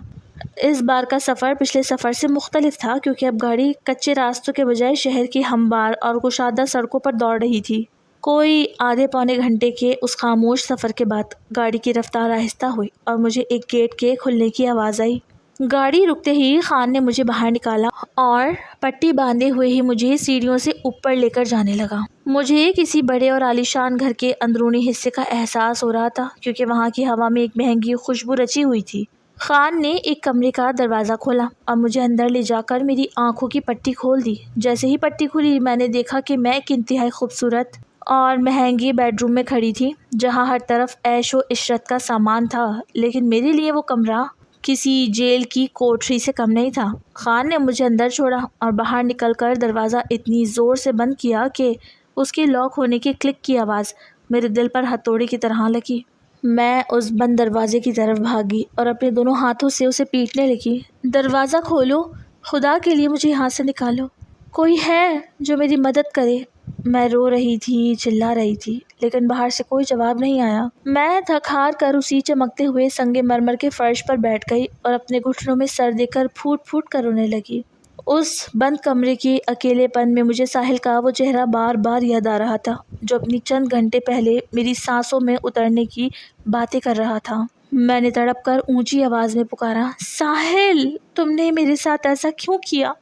Speaker 1: اس بار کا سفر پچھلے سفر سے مختلف تھا کیونکہ اب گاڑی کچے راستوں کے بجائے شہر کی ہموار اور کشادہ سڑکوں پر دوڑ رہی تھی۔ کوئی آدھے پونے گھنٹے کے اس خاموش سفر کے بعد گاڑی کی رفتار آہستہ ہوئی اور مجھے ایک گیٹ کے کھلنے کی آواز آئی۔ گاڑی رکتے ہی خان نے مجھے باہر نکالا اور پٹی باندھے ہوئے ہی مجھے سیڑھیوں سے اوپر لے کر جانے لگا۔ مجھے کسی بڑے اور عالیشان گھر کے اندرونی حصے کا احساس ہو رہا تھا کیونکہ وہاں کی ہوا میں ایک مہنگی خوشبو رچی ہوئی تھی۔ خان نے ایک کمرے کا دروازہ کھولا اور مجھے اندر لے جا کر میری آنکھوں کی پٹی کھول دی۔ جیسے ہی پٹی کھلی میں نے دیکھا کہ میں ایک انتہائی خوبصورت اور مہنگی بیڈ روم میں کھڑی تھی جہاں ہر طرف عیش و عشرت کا سامان تھا، لیکن میرے لیے وہ کمرہ کسی جیل کی کوٹری سے کم نہیں تھا۔ خان نے مجھے اندر چھوڑا اور باہر نکل کر دروازہ اتنی زور سے بند کیا کہ اس کے لاک ہونے کے کلک کی آواز میرے دل پر ہتھوڑے کی طرح لگی۔ میں اس بند دروازے کی طرف بھاگی اور اپنے دونوں ہاتھوں سے اسے پیٹنے لگی۔ دروازہ کھولو، خدا کے لیے مجھے یہاں سے نکالو، کوئی ہے جو میری مدد کرے۔ میں رو رہی تھی، چلا رہی تھی، لیکن باہر سے کوئی جواب نہیں آیا۔ میں تھک ہار کر اسی چمکتے ہوئے سنگ مرمر کے فرش پر بیٹھ گئی اور اپنے گھٹنوں میں سر دے کر پھوٹ پھوٹ کر رونے لگی۔ اس بند کمرے کے اکیلے پن میں مجھے ساحل کا وہ چہرہ بار بار یاد آ رہا تھا جو اپنی چند گھنٹے پہلے میری سانسوں میں اترنے کی باتیں کر رہا تھا۔ میں نے تڑپ کر اونچی آواز میں پکارا، ساحل، تم نے میرے ساتھ ایسا کیوں کیا؟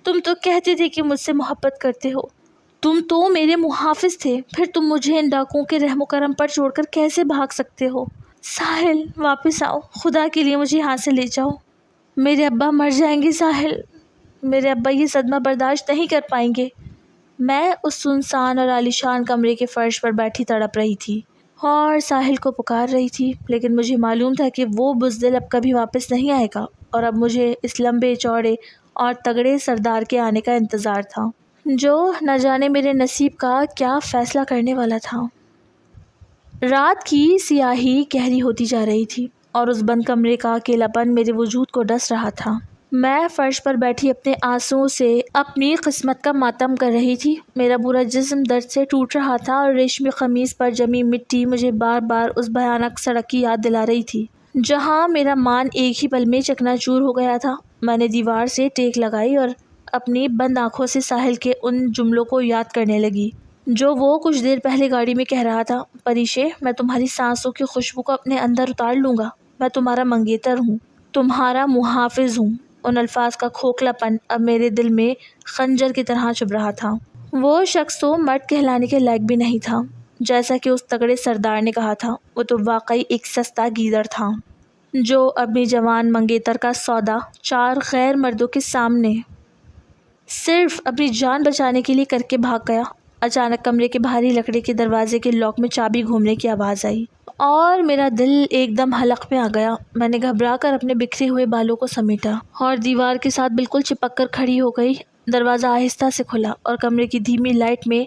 Speaker 1: تم تو کہتے تھے کہ مجھ سے محبت کرتے ہو، تم تو میرے محافظ تھے، پھر تم مجھے ان ڈاکوؤں کے رحم و کرم پر چھوڑ کر کیسے بھاگ سکتے ہو؟ ساحل، واپس آؤ، خدا کے لیے مجھے یہاں سے لے جاؤ، میرے ابا مر جائیں گے ساحل، میرے ابا یہ صدمہ برداشت نہیں کر پائیں گے۔ میں اس سنسان اور عالیشان کمرے کے فرش پر بیٹھی تڑپ رہی تھی اور ساحل کو پکار رہی تھی، لیکن مجھے معلوم تھا کہ وہ بزدل اب کبھی واپس نہیں آئے گا اور اب مجھے اس لمبے چوڑے اور تگڑے سردار کے آنے کا انتظار تھا جو نہ جانے میرے نصیب کا کیا فیصلہ کرنے والا تھا۔ رات کی سیاہی گہری ہوتی جا رہی تھی اور اس بند کمرے کا اکیلا پن میرے وجود کو ڈس رہا تھا۔ میں فرش پر بیٹھی اپنے آنسوؤں سے اپنی قسمت کا ماتم کر رہی تھی۔ میرا پورا جسم درد سے ٹوٹ رہا تھا اور ریشمی قمیص پر جمی مٹی مجھے بار بار اس بھیانک سڑک کی یاد دلا رہی تھی جہاں میرا مان ایک ہی پل میں چکنا چور ہو گیا تھا۔ میں نے دیوار سے ٹیک لگائی اور اپنی بند آنکھوں سے ساحل کے ان جملوں کو یاد کرنے لگی جو وہ کچھ دیر پہلے گاڑی میں کہہ رہا تھا۔ پریشے، میں تمہاری سانسوں کی خوشبو کو اپنے اندر اتار لوں گا، میں تمہارا منگیتر ہوں، تمہارا محافظ ہوں۔ ان الفاظ کا کھوکھلا پن اب میرے دل میں خنجر کی طرح چبھ رہا تھا۔ وہ شخص تو مرد کہلانے کے لائق بھی نہیں تھا جیسا کہ اس تگڑے سردار نے کہا تھا۔ وہ تو واقعی ایک سستا گیدڑ تھا جو اپنی جوان منگیتر کا سودا 4 غیر مردوں کے سامنے صرف اپنی جان بچانے کے لیے کر کے بھاگ گیا۔ اچانک کمرے کے بھاری لکڑی کے دروازے کے لاک میں چابی گھومنے کی آواز آئی اور میرا دل ایک دم حلق میں آ گیا۔ میں نے گھبرا کر اپنے بکھرے ہوئے بالوں کو سمیٹا اور دیوار کے ساتھ بالکل چپک کر کھڑی ہو گئی۔ دروازہ آہستہ سے کھلا اور کمرے کی دھیمی لائٹ میں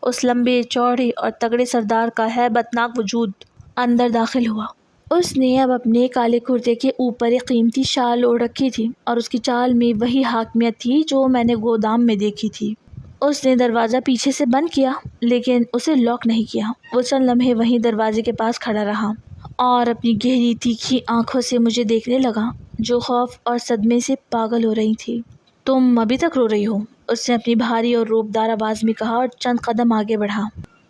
Speaker 1: اس لمبے چوڑے اور تگڑے سردار کا ہیبت ناک وجود اندر داخل ہوا۔ اس نے اب اپنے کالے کرتے کے اوپر ایک قیمتی شال اوڑھ رکھی تھی اور اس کی چال میں وہی حاکمیت تھی جو میں نے گودام میں دیکھی تھی۔ اس نے دروازہ پیچھے سے بند کیا لیکن اسے لاک نہیں کیا۔ وہ چند لمحے وہیں دروازے کے پاس کھڑا رہا اور اپنی گہری تیکھی آنکھوں سے مجھے دیکھنے لگا جو خوف اور صدمے سے پاگل ہو رہی تھی۔ تم ابھی تک رو رہی ہو؟ اس نے اپنی بھاری اور روبدار آواز میں کہا اور چند قدم آگے بڑھا۔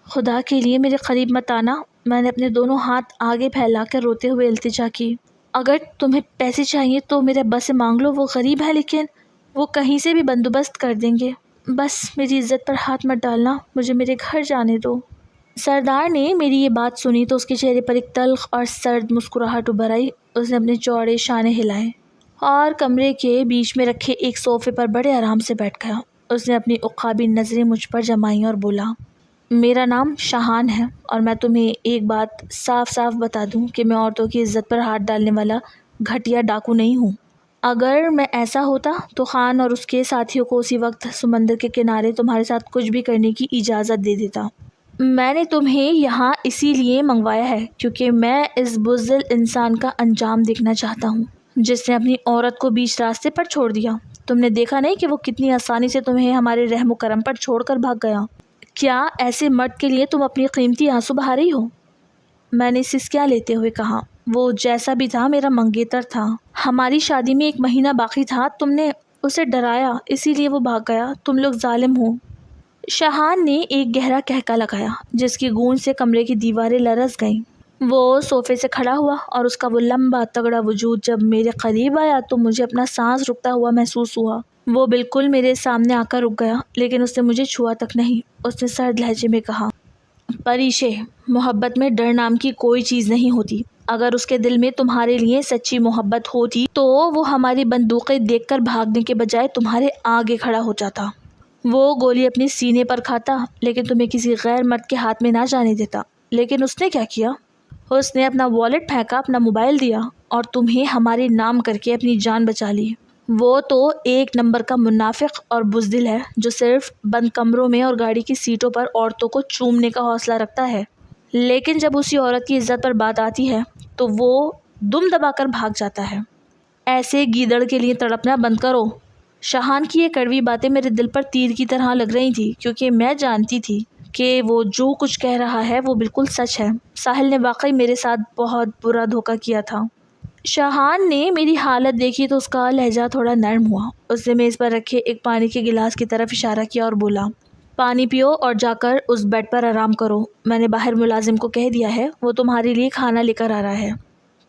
Speaker 1: خدا کے لیے میرے قریب مت آنا، میں نے اپنے دونوں ہاتھ آگے پھیلا کر روتے ہوئے التجا کی۔ اگر تمہیں پیسے چاہیے تو میرے ابا سے مانگ لو، وہ غریب ہے لیکن وہ کہیں سے بھی بندوبست کر دیں گے۔ بس میری عزت پر ہاتھ مت ڈالنا، مجھے میرے گھر جانے دو۔ سردار نے میری یہ بات سنی تو اس کے چہرے پر ایک تلخ اور سرد مسکراہٹ ابھر آئی۔ اس نے اپنے چوڑے شانے ہلائے اور کمرے کے بیچ میں رکھے ایک صوفے پر بڑے آرام سے بیٹھ گیا۔ اس نے اپنی عقابی نظریں مجھ پر جمائیں اور بولا، میرا نام شاہان ہے اور میں تمہیں ایک بات صاف صاف بتا دوں کہ میں عورتوں کی عزت پر ہاتھ ڈالنے والا گھٹیا ڈاکو نہیں ہوں۔ اگر میں ایسا ہوتا تو خان اور اس کے ساتھیوں کو اسی وقت سمندر کے کنارے تمہارے ساتھ کچھ بھی کرنے کی اجازت دے دیتا۔ میں نے تمہیں یہاں اسی لیے منگوایا ہے کیونکہ میں اس بزدل انسان کا انجام دیکھنا چاہتا ہوں جس نے اپنی عورت کو بیچ راستے پر چھوڑ دیا۔ تم نے دیکھا نہیں کہ وہ کتنی آسانی سے تمہیں ہمارے رحم و کرم پر چھوڑ کر بھاگ گیا۔ کیا ایسے مرد کے لیے تم اپنی قیمتی آنسو بہا رہی ہو؟ میں نے سسکیاں لیتے ہوئے کہا، وہ جیسا بھی تھا میرا منگیتر تھا، ہماری شادی میں 1 مہینہ باقی تھا، تم نے اسے ڈرایا اسی لیے وہ بھاگ گیا، تم لوگ ظالم ہو۔ شاہان نے ایک گہرا کہکا لگایا جس کی گونج سے کمرے کی دیواریں لرز گئیں۔ وہ صوفے سے کھڑا ہوا اور اس کا وہ لمبا تگڑا وجود جب میرے قریب آیا تو مجھے اپنا سانس رکتا ہوا محسوس ہوا۔ وہ بالکل میرے سامنے آ کر رک گیا لیکن اس نے مجھے چھوا تک نہیں۔ اس نے سرد لہجے میں کہا، پریشے، محبت میں ڈر نام کی کوئی چیز نہیں ہوتی۔ اگر اس کے دل میں تمہارے لیے سچی محبت ہوتی تو وہ ہماری بندوقیں دیکھ کر بھاگنے کے بجائے تمہارے آگے کھڑا ہو جاتا۔ وہ گولی اپنے سینے پر کھاتا لیکن تمہیں کسی غیر مرد کے ہاتھ میں نہ جانے دیتا۔ لیکن اس نے کیا کیا؟ اس نے اپنا والیٹ پھینکا، اپنا موبائل دیا اور تمہیں ہمارے نام کر کے اپنی جان بچا لی۔ وہ تو 1 نمبر کا منافق اور بزدل ہے جو صرف بند کمروں میں اور گاڑی کی سیٹوں پر عورتوں کو چومنے کا حوصلہ رکھتا ہے، لیکن جب اسی عورت کی عزت پر بات آتی ہے تو وہ دم دبا کر بھاگ جاتا ہے۔ ایسے گیدڑ کے لیے تڑپنا بند کرو۔ شاہان کی یہ کڑوی باتیں میرے دل پر تیر کی طرح لگ رہی تھی کیونکہ میں جانتی تھی کہ وہ جو کچھ کہہ رہا ہے وہ بالکل سچ ہے۔ ساحل نے واقعی میرے ساتھ بہت برا دھوکہ کیا تھا۔ شاہان نے میری حالت دیکھی تو اس کا لہجہ تھوڑا نرم ہوا۔ اس نے میز پر رکھے ایک پانی کے گلاس کی طرف اشارہ کیا اور بولا، پانی پیو اور جا کر اس بیڈ پر آرام کرو۔ میں نے باہر ملازم کو کہہ دیا ہے، وہ تمہارے لیے کھانا لے کر آ رہا ہے۔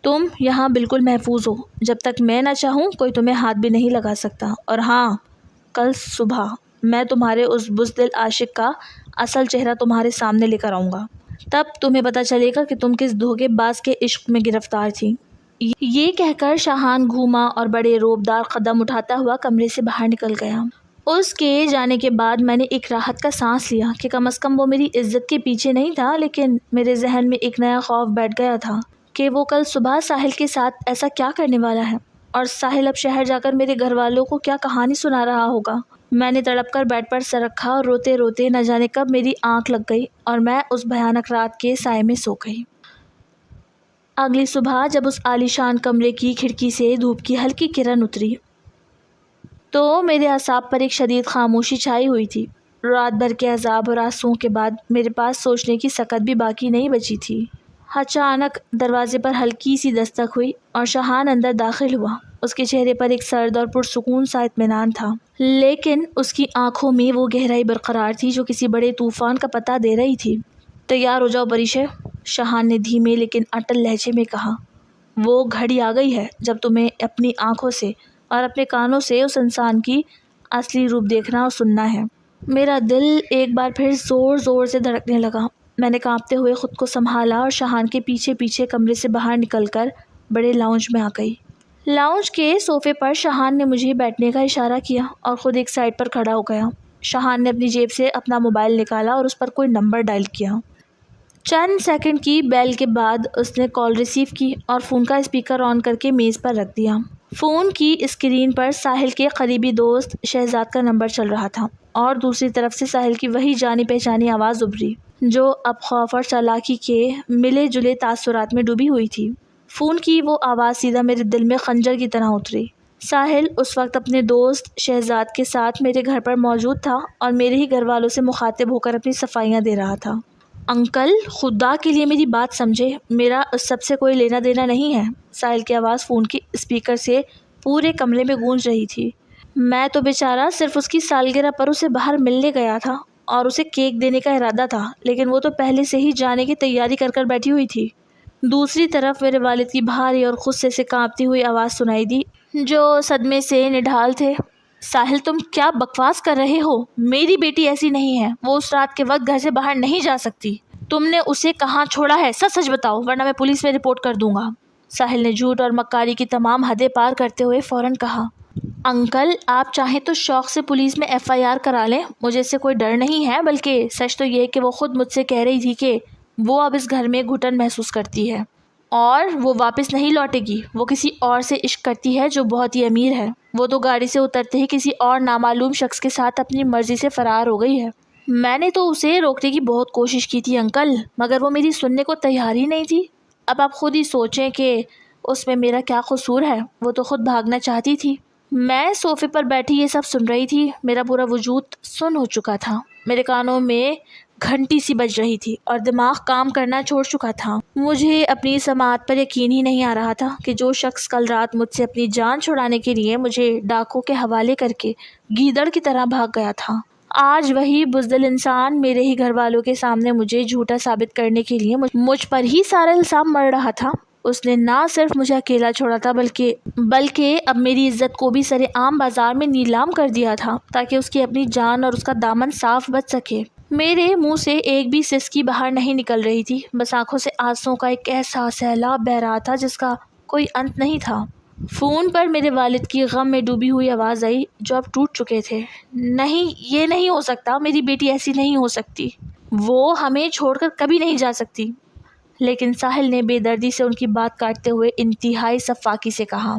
Speaker 1: تم یہاں بالکل محفوظ ہو، جب تک میں نہ چاہوں کوئی تمہیں ہاتھ بھی نہیں لگا سکتا۔ اور ہاں، کل صبح میں تمہارے اس بزدل عاشق کا اصل چہرہ تمہارے سامنے لے کر آؤں گا، تب تمہیں پتہ چلے گا کہ تم کس دھوکے باز کے عشق میں گرفتار تھی۔ یہ کہہ کر شاہان گھوما اور بڑے روبدار قدم اٹھاتا ہوا کمرے سے باہر نکل گیا۔ اس کے جانے کے بعد میں نے ایک راحت کا سانس لیا کہ کم از کم وہ میری عزت کے پیچھے نہیں تھا، لیکن میرے ذہن میں ایک نیا خوف بیٹھ گیا تھا کہ وہ کل صبح ساحل کے ساتھ ایسا کیا کرنے والا ہے اور ساحل اب شہر جا کر میرے گھر والوں کو کیا کہانی سنا رہا ہوگا۔ میں نے تڑپ کر بیڈ پر سر رکھا اور روتے روتے نہ جانے کب میری آنکھ لگ گئی اور میں اس بھیانک رات کے سائے میں سو گئی۔ اگلی صبح جب اس عالی شان کمرے کی کھڑکی سے دھوپ کی ہلکی کرن اتری تو میرے اعصاب پر ایک شدید خاموشی چھائی ہوئی تھی۔ رات بھر کے عذاب اور آنسوؤں کے بعد میرے پاس سوچنے کی سکت بھی باقی نہیں بچی تھی۔ اچانک دروازے پر ہلکی سی دستک ہوئی اور شاہان اندر داخل ہوا۔ اس کے چہرے پر ایک سرد اور پرسکون سا اطمینان تھا، لیکن اس کی آنکھوں میں وہ گہرائی برقرار تھی جو کسی بڑے طوفان کا پتہ دے رہی تھی۔ تیار ہو جاؤ پریشے، شاہان نے دھیمے لیکن اٹل لہجے میں کہا۔ وہ گھڑی آ گئی ہے جب تمہیں اپنی آنکھوں سے اور اپنے کانوں سے اس انسان کی اصلی روپ دیکھنا اور سننا ہے۔ میرا دل ایک بار پھر زور زور سے دھڑکنے لگا۔ میں نے کانپتے ہوئے خود کو سنبھالا اور شاہان کے پیچھے پیچھے کمرے سے باہر نکل کر بڑے لاؤنج میں آ گئی۔ لاؤنج کے صوفے پر شاہان نے مجھے بیٹھنے کا اشارہ کیا اور خود ایک سائڈ پر کھڑا ہو گیا۔ شاہان نے اپنی جیب سے اپنا موبائل نکالا اور اس پر کوئی نمبر ڈائل کیا۔ چند سیکنڈ کی بیل کے بعد اس نے کال ریسیو کی اور فون کا اسپیکر آن کر کے میز پر رکھ دیا۔ فون کی اسکرین پر ساحل کے قریبی دوست شہزاد کا نمبر چل رہا تھا اور دوسری طرف سے ساحل کی وہی جانی پہچانی آواز ابھری جو اب خوف اور چالاکی کے ملے جلے تاثرات میں ڈوبی ہوئی تھی۔ فون کی وہ آواز سیدھا میرے دل میں خنجر کی طرح اتری۔ ساحل اس وقت اپنے دوست شہزاد کے ساتھ میرے گھر پر موجود تھا اور میرے ہی گھر والوں سے مخاطب ہو کر اپنی صفائیاں دے رہا تھا۔ انکل، خدا کے لیے میری بات سمجھے، میرا اس سب سے کوئی لینا دینا نہیں ہے۔ ساحل کی آواز فون کے اسپیکر سے پورے کمرے میں گونج رہی تھی۔ میں تو بیچارہ صرف اس کی سالگرہ پر اسے باہر ملنے گیا تھا اور اسے کیک دینے کا ارادہ تھا، لیکن وہ تو پہلے سے ہی جانے کی تیاری کر کر بیٹھی ہوئی تھی۔ دوسری طرف میرے والد کی بھاری اور غصے سے کانپتی ہوئی آواز سنائی دی جو صدمے سے نڈھال تھے۔ ساحل، تم کیا بکواس کر رہے ہو؟ میری بیٹی ایسی نہیں ہے، وہ اس رات کے وقت گھر سے باہر نہیں جا سکتی۔ تم نے اسے کہاں چھوڑا ہے؟ سچ سچ بتاؤ ورنہ میں پولیس میں رپورٹ کر دوں گا۔ ساحل نے جھوٹ اور مکاری کی تمام حدیں پار کرتے ہوئے فوراً کہا۔ انکل، آپ چاہیں تو شوق سے پولیس میں FIR کرا لیں، مجھے اس سے کوئی ڈر نہیں ہے، بلکہ سچ تو یہ ہے کہ وہ خود مجھ سے کہہ رہی تھی کہ وہ اب اس گھر میں گھٹن محسوس کرتی ہے اور وہ واپس نہیں لوٹے گی۔ وہ کسی اور سے عشق کرتی ہے جو بہت ہی امیر ہے۔ وہ تو گاڑی سے اترتے ہی کسی اور نامعلوم شخص کے ساتھ اپنی مرضی سے فرار ہو گئی ہے۔ میں نے تو اسے روکنے کی بہت کوشش کی تھی انکل، مگر وہ میری سننے کو تیار ہی نہیں تھی۔ اب آپ خود ہی سوچیں کہ اس میں میرا کیا قصور ہے، وہ تو خود بھاگنا چاہتی تھی۔ میں صوفے پر بیٹھی یہ سب سن رہی تھی، میرا پورا وجود سن ہو چکا تھا، میرے کانوں میں گھنٹی سی بج رہی تھی اور دماغ کام کرنا چھوڑ چکا تھا۔ مجھے اپنی سماعت پر یقین ہی نہیں آ رہا تھا کہ جو شخص کل رات مجھ سے اپنی جان چھڑانے کے لیے مجھے ڈاکوں کے حوالے کر کے گیدڑ کی طرح بھاگ گیا تھا، آج وہی بزدل انسان میرے ہی گھر والوں کے سامنے مجھے جھوٹا ثابت کرنے کے لیے مجھ پر ہی سارا الزام مڑ رہا تھا۔ اس نے نہ صرف مجھے اکیلا چھوڑا تھا بلکہ اب میری عزت کو بھی سر عام بازار میں نیلام کر دیا تھا تاکہ اس کی اپنی جان اور اس کا دامن صاف بچ سکے۔ میرے منہ سے ایک بھی سسکی باہر نہیں نکل رہی تھی، بس آنکھوں سے آنسوؤں کا ایک ایسا سیلاب بہہ رہا تھا جس کا کوئی انت نہیں تھا۔ فون پر میرے والد کی غم میں ڈوبی ہوئی آواز آئی جو اب ٹوٹ چکے تھے۔ نہیں، یہ نہیں ہو سکتا، میری بیٹی ایسی نہیں ہو سکتی، وہ ہمیں چھوڑ کر کبھی نہیں جا سکتی۔ لیکن ساحل نے بے دردی سے ان کی بات کاٹتے ہوئے انتہائی سفاکی سے کہا۔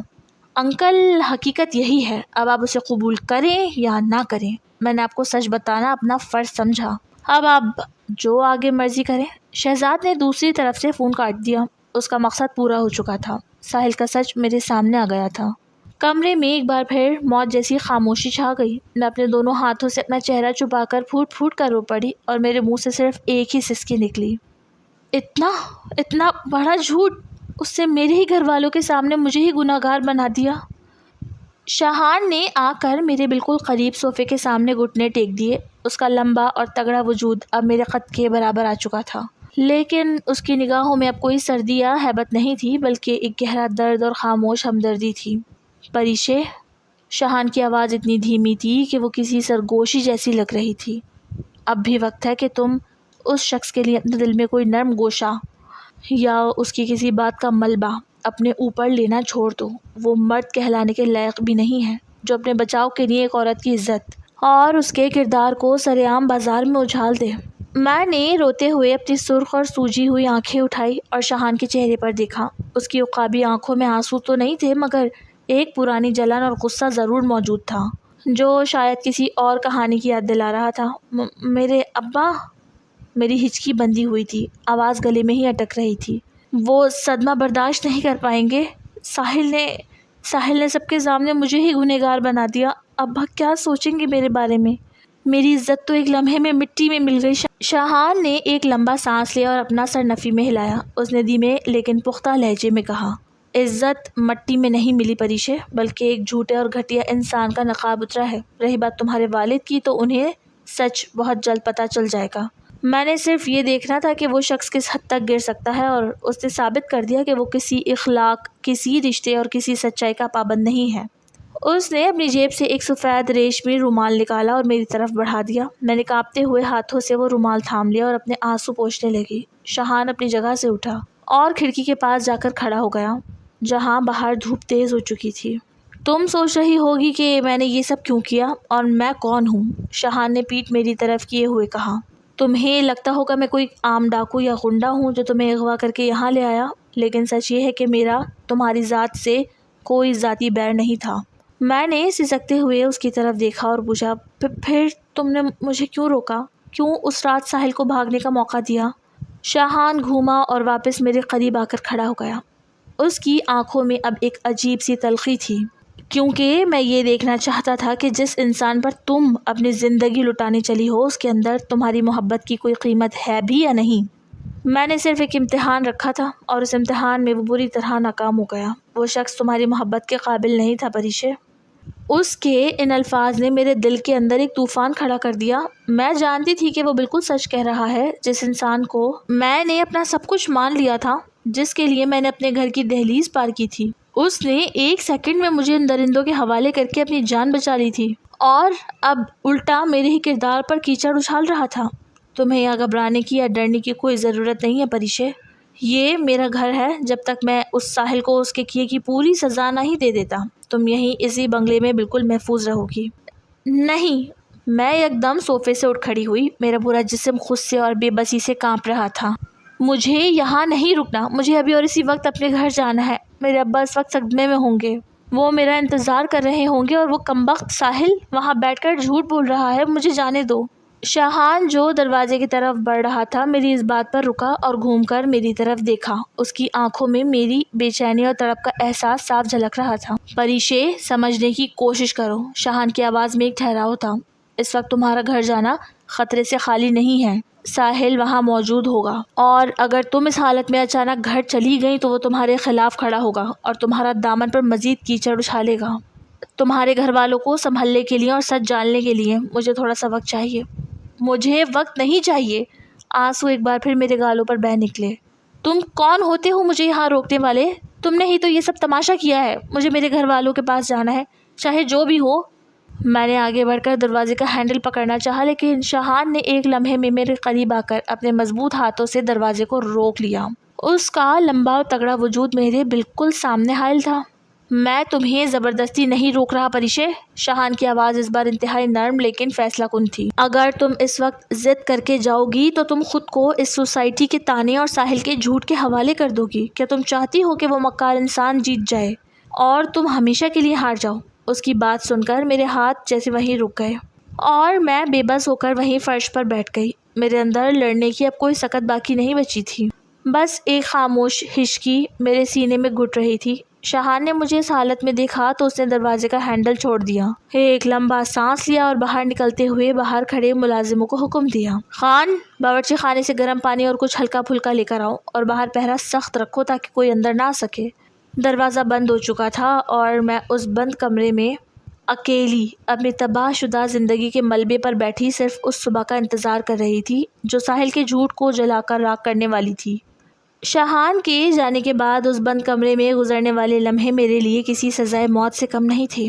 Speaker 1: انکل، حقیقت یہی ہے، اب آپ اسے قبول کریں یا نہ کریں، میں نے آپ کو سچ بتانا اپنا فرض سمجھا، اب آپ جو آگے مرضی کریں۔ شہزاد نے دوسری طرف سے فون کاٹ دیا، اس کا مقصد پورا ہو چکا تھا۔ ساحل کا سچ میرے سامنے آ گیا تھا۔ کمرے میں ایک بار پھر موت جیسی خاموشی چھا گئی۔ میں اپنے دونوں ہاتھوں سے اپنا چہرہ چھپا کر پھوٹ پھوٹ کر رو پڑی اور میرے منہ سے صرف ایک ہی سسکی نکلی۔ اتنا بڑا جھوٹ، اس سے میرے ہی گھر والوں کے سامنے مجھے ہی گناہ گار بنا دیا۔ شاہان نے آ کر میرے بالکل قریب صوفے کے سامنے گھٹنے ٹیک دیے۔ اس کا لمبا اور تگڑا وجود اب میرے قد کے برابر آ چکا تھا، لیکن اس کی نگاہوں میں اب کوئی سردی یا ہیبت نہیں تھی، بلکہ ایک گہرا درد اور خاموش ہمدردی تھی۔ پریشے، شاہان کی آواز اتنی دھیمی تھی کہ وہ کسی سرگوشی جیسی لگ رہی تھی۔ اب بھی وقت ہے کہ تم اس شخص کے لیے اپنے دل میں کوئی نرم گوشہ یا اس کی کسی بات کا ملبہ اپنے اوپر لینا چھوڑ دو۔ وہ مرد کہلانے کے لائق بھی نہیں ہے جو اپنے بچاؤ کے لیے ایک عورت کی عزت اور اس کے کردار کو سر عام بازار میں اچھال دے۔ میں نے روتے ہوئے اپنی سرخ اور سوجی ہوئی آنکھیں اٹھائی اور شاہان کے چہرے پر دیکھا۔ اس کی عقابی آنکھوں میں آنسو تو نہیں تھے، مگر ایک پرانی جلن اور غصہ ضرور موجود تھا جو شاید کسی اور کہانی کی یاد دلا رہا تھا۔ میرے ابا، میری ہچکی بندھی ہوئی تھی، آواز گلے میں ہی اٹک رہی تھی۔ وہ صدمہ برداشت نہیں کر پائیں گے۔ ساحل نے سب کے سامنے مجھے ہی گنہگار بنا دیا۔ ابا کیا سوچیں گے میرے بارے میں؟ میری عزت تو ایک لمحے میں مٹی میں مل گئی۔ شاہان نے ایک لمبا سانس لیا اور اپنا سر نفی میں ہلایا۔ اس نے دھیمے لیکن پختہ لہجے میں کہا، عزت مٹی میں نہیں ملی پریشے، بلکہ ایک جھوٹے اور گھٹیا انسان کا نقاب اترا ہے۔ رہی بات تمہارے والد کی تو انہیں سچ بہت جلد پتہ چل جائے گا۔ میں نے صرف یہ دیکھنا تھا کہ وہ شخص کس حد تک گر سکتا ہے، اور اس نے ثابت کر دیا کہ وہ کسی اخلاق، کسی رشتے اور کسی سچائی کا پابند نہیں ہے۔ اس نے اپنی جیب سے ایک سفید ریشمی رومال نکالا اور میری طرف بڑھا دیا۔ میں نے کانپتے ہوئے ہاتھوں سے وہ رومال تھام لیا اور اپنے آنسو پوچھنے لگی۔ شاہان اپنی جگہ سے اٹھا اور کھڑکی کے پاس جا کر کھڑا ہو گیا، جہاں باہر دھوپ تیز ہو چکی تھی۔ تم سوچ رہی ہوگی کہ میں نے یہ سب کیوں کیا اور میں کون ہوں؟ شاہان نے پیٹھ میری طرف کیے ہوئے کہا۔ تمہیں لگتا ہوگا میں کوئی عام ڈاکو یا غنڈہ ہوں جو تمہیں اغوا کر کے یہاں لے آیا، لیکن سچ یہ ہے کہ میرا تمہاری ذات سے کوئی ذاتی بیر نہیں تھا۔ میں نے سسکتے ہوئے اس کی طرف دیکھا اور پوچھا، پھر تم نے مجھے کیوں روکا؟ کیوں اس رات ساحل کو بھاگنے کا موقع دیا؟ شاہان گھوما اور واپس میرے قریب آ کر کھڑا ہو گیا۔ اس کی آنکھوں میں اب ایک عجیب سی تلخی تھی، کیونکہ میں یہ دیکھنا چاہتا تھا کہ جس انسان پر تم اپنی زندگی لٹانے چلی ہو، اس کے اندر تمہاری محبت کی کوئی قیمت ہے بھی یا نہیں۔ میں نے صرف ایک امتحان رکھا تھا اور اس امتحان میں وہ بری طرح ناکام ہو گیا۔ وہ شخص تمہاری محبت کے قابل نہیں تھا پریشے۔ اس کے ان الفاظ نے میرے دل کے اندر ایک طوفان کھڑا کر دیا۔ میں جانتی تھی کہ وہ بالکل سچ کہہ رہا ہے۔ جس انسان کو میں نے اپنا سب کچھ مان لیا تھا، جس کے لیے میں نے اپنے گھر کی دہلیز پار کی تھی، اس نے ایک سیکنڈ میں مجھے ان درندوں کے حوالے کر کے اپنی جان بچا لی تھی، اور اب الٹا میرے ہی کردار پر کیچڑ اچھال رہا تھا۔ تمہیں یہاں گھبرانے کی یا ڈرنے کی کوئی ضرورت نہیں ہے پریشے۔ یہ میرا گھر ہے۔ جب تک میں اس ساحل کو اس کے کیے کی پوری سزا نہیں دے دیتا، تم یہیں اسی بنگلے میں بالکل محفوظ رہو گی۔ نہیں، میں ایک دم صوفے سے اٹھ کھڑی ہوئی۔ میرا پورا جسم غصے اور بے بسی سے کانپ رہا تھا۔ مجھے یہاں نہیں رکنا، مجھے ابھی اور اسی وقت اپنے گھر جانا ہے۔ میرے ابا اس وقت صدمے میں ہوں گے، وہ میرا انتظار کر رہے ہوں گے، اور وہ کمبخت ساحل وہاں بیٹھ کر جھوٹ بول رہا ہے۔ مجھے جانے دو۔ شاہان جو دروازے کی طرف بڑھ رہا تھا، میری اس بات پر رکا اور گھوم کر میری طرف دیکھا۔ اس کی آنکھوں میں میری بے چینی اور تڑپ کا احساس صاف جھلک رہا تھا۔ پریشے، سمجھنے کی کوشش کرو۔ شاہان کی آواز میں ایک ٹھہراؤ تھا۔ اس وقت تمہارا گھر جانا خطرے سے خالی نہیں ہے۔ ساحل وہاں موجود ہوگا، اور اگر تم اس حالت میں اچانک گھر چلی گئی تو وہ تمہارے خلاف کھڑا ہوگا اور تمہارا دامن پر مزید کیچڑ اچھالے گا۔ تمہارے گھر والوں کو سنبھلنے کے لیے اور سچ جاننے کے لیے مجھے تھوڑا سا وقت چاہیے۔ مجھے وقت نہیں چاہیے۔ آنسو ایک بار پھر میرے گالوں پر بہہ نکلے۔ تم کون ہوتے ہو مجھے یہاں روکنے والے؟ تم نے ہی تو یہ سب تماشا کیا ہے۔ مجھے میرے گھر والوں کے پاس جانا ہے، چاہے جو بھی ہو۔ میں نے آگے بڑھ کر دروازے کا ہینڈل پکڑنا چاہا، لیکن شاہان نے ایک لمحے میں میرے قریب آ کر اپنے مضبوط ہاتھوں سے دروازے کو روک لیا۔ اس کا لمبا اور تگڑا وجود میرے بالکل سامنے حائل تھا۔ میں تمہیں زبردستی نہیں روک رہا پریشے۔ شاہان کی آواز اس بار انتہائی نرم لیکن فیصلہ کن تھی۔ اگر تم اس وقت ضد کر کے جاؤ گی تو تم خود کو اس سوسائٹی کے تانے اور ساحل کے جھوٹ کے حوالے کر دو گی۔ کیا تم چاہتی ہو کہ وہ مکار انسان جیت جائے اور تم ہمیشہ کے لیے ہار جاؤ؟ اس کی بات سن کر میرے ہاتھ جیسے وہیں رک گئے اور میں بے بس ہو کر وہیں فرش پر بیٹھ گئی۔ میرے اندر لڑنے کی اب کوئی سکت باقی نہیں بچی تھی، بس ایک خاموش ہچکی میرے سینے میں گھٹ رہی تھی۔ شاہان نے مجھے اس حالت میں دیکھا تو اس نے دروازے کا ہینڈل چھوڑ دیا، ایک لمبا سانس لیا اور باہر نکلتے ہوئے باہر کھڑے ملازموں کو حکم دیا، خان، باورچی خانے سے گرم پانی اور کچھ ہلکا پھلکا لے کر آؤ، اور باہر پہرا سخت رکھو تاکہ کوئی اندر نہ آ سکے۔ دروازہ بند ہو چکا تھا اور میں اس بند کمرے میں اکیلی اپنی تباہ شدہ زندگی کے ملبے پر بیٹھی صرف اس صبح کا انتظار کر رہی تھی جو ساحل کے جھوٹ کو جلا کر راکھ کرنے والی تھی۔ شاہان کے جانے کے بعد اس بند کمرے میں گزرنے والے لمحے میرے لیے کسی سزائے موت سے کم نہیں تھے۔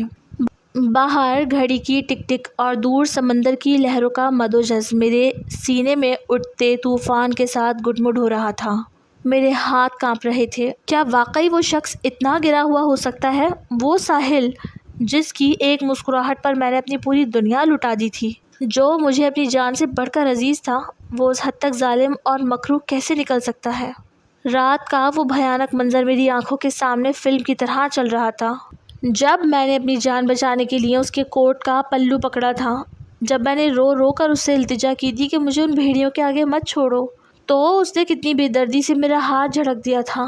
Speaker 1: باہر گھڑی کی ٹک ٹک اور دور سمندر کی لہروں کا مد و جزر میرے سینے میں اٹھتے طوفان کے ساتھ گٹ مٹ ہو رہا تھا۔ میرے ہاتھ کانپ رہے تھے۔ کیا واقعی وہ شخص اتنا گرا ہوا ہو سکتا ہے؟ وہ ساحل جس کی ایک مسکراہٹ پر میں نے اپنی پوری دنیا لٹا دی تھی، جو مجھے اپنی جان سے بڑھ کر عزیز تھا، وہ اس حد تک ظالم اور مکروہ کیسے نکل سکتا ہے؟ رات کا وہ بھیانک منظر میری آنکھوں کے سامنے فلم کی طرح چل رہا تھا۔ جب میں نے اپنی جان بچانے کے لیے اس کے کوٹ کا پلو پکڑا تھا، جب میں نے رو رو کر اس سے التجا کی تھی کہ مجھے ان بھیڑیوں کے آگے مت چھوڑو، تو اس نے کتنی بے دردی سے میرا ہاتھ جھڑک دیا تھا۔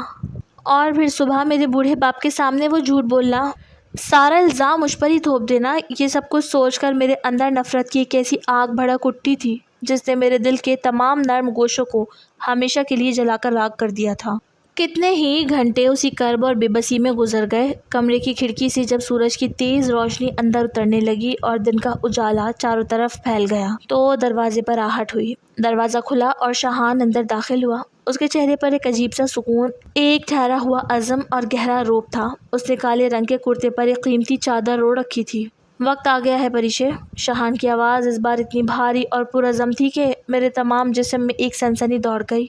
Speaker 1: اور پھر صبح میرے بوڑھے باپ کے سامنے وہ جھوٹ بولنا سارا الزام مجھ پر ہی تھوپ دینا، یہ سب کچھ سوچ کر میرے اندر نفرت کی ایک ایسی آگ بھڑک اٹھتی تھی جس نے میرے دل کے تمام نرم گوشوں کو ہمیشہ کے لیے جلا کر راکھ کر دیا تھا۔ کتنے ہی گھنٹے اسی کرب اور بے بسی میں گزر گئے۔ کمرے کی کھڑکی سے جب سورج کی تیز روشنی اندر اترنے لگی اور دن کا اجالا چاروں طرف پھیل گیا تو دروازے پر آہٹ ہوئی۔ دروازہ کھلا اور شاہان اندر داخل ہوا۔ اس کے چہرے پر ایک عجیب سا سکون، ایک ٹھہرا ہوا عزم اور گہرا روب تھا۔ اس نے کالے رنگ کے کرتے پر ایک قیمتی چادر اوڑھ رکھی تھی۔ وقت آ گیا ہے پریشے، شاہان کی آواز اس بار اتنی بھاری اور پرعزم تھی کہ میرے تمام جسم میں ایک سنسنی دوڑ گئی۔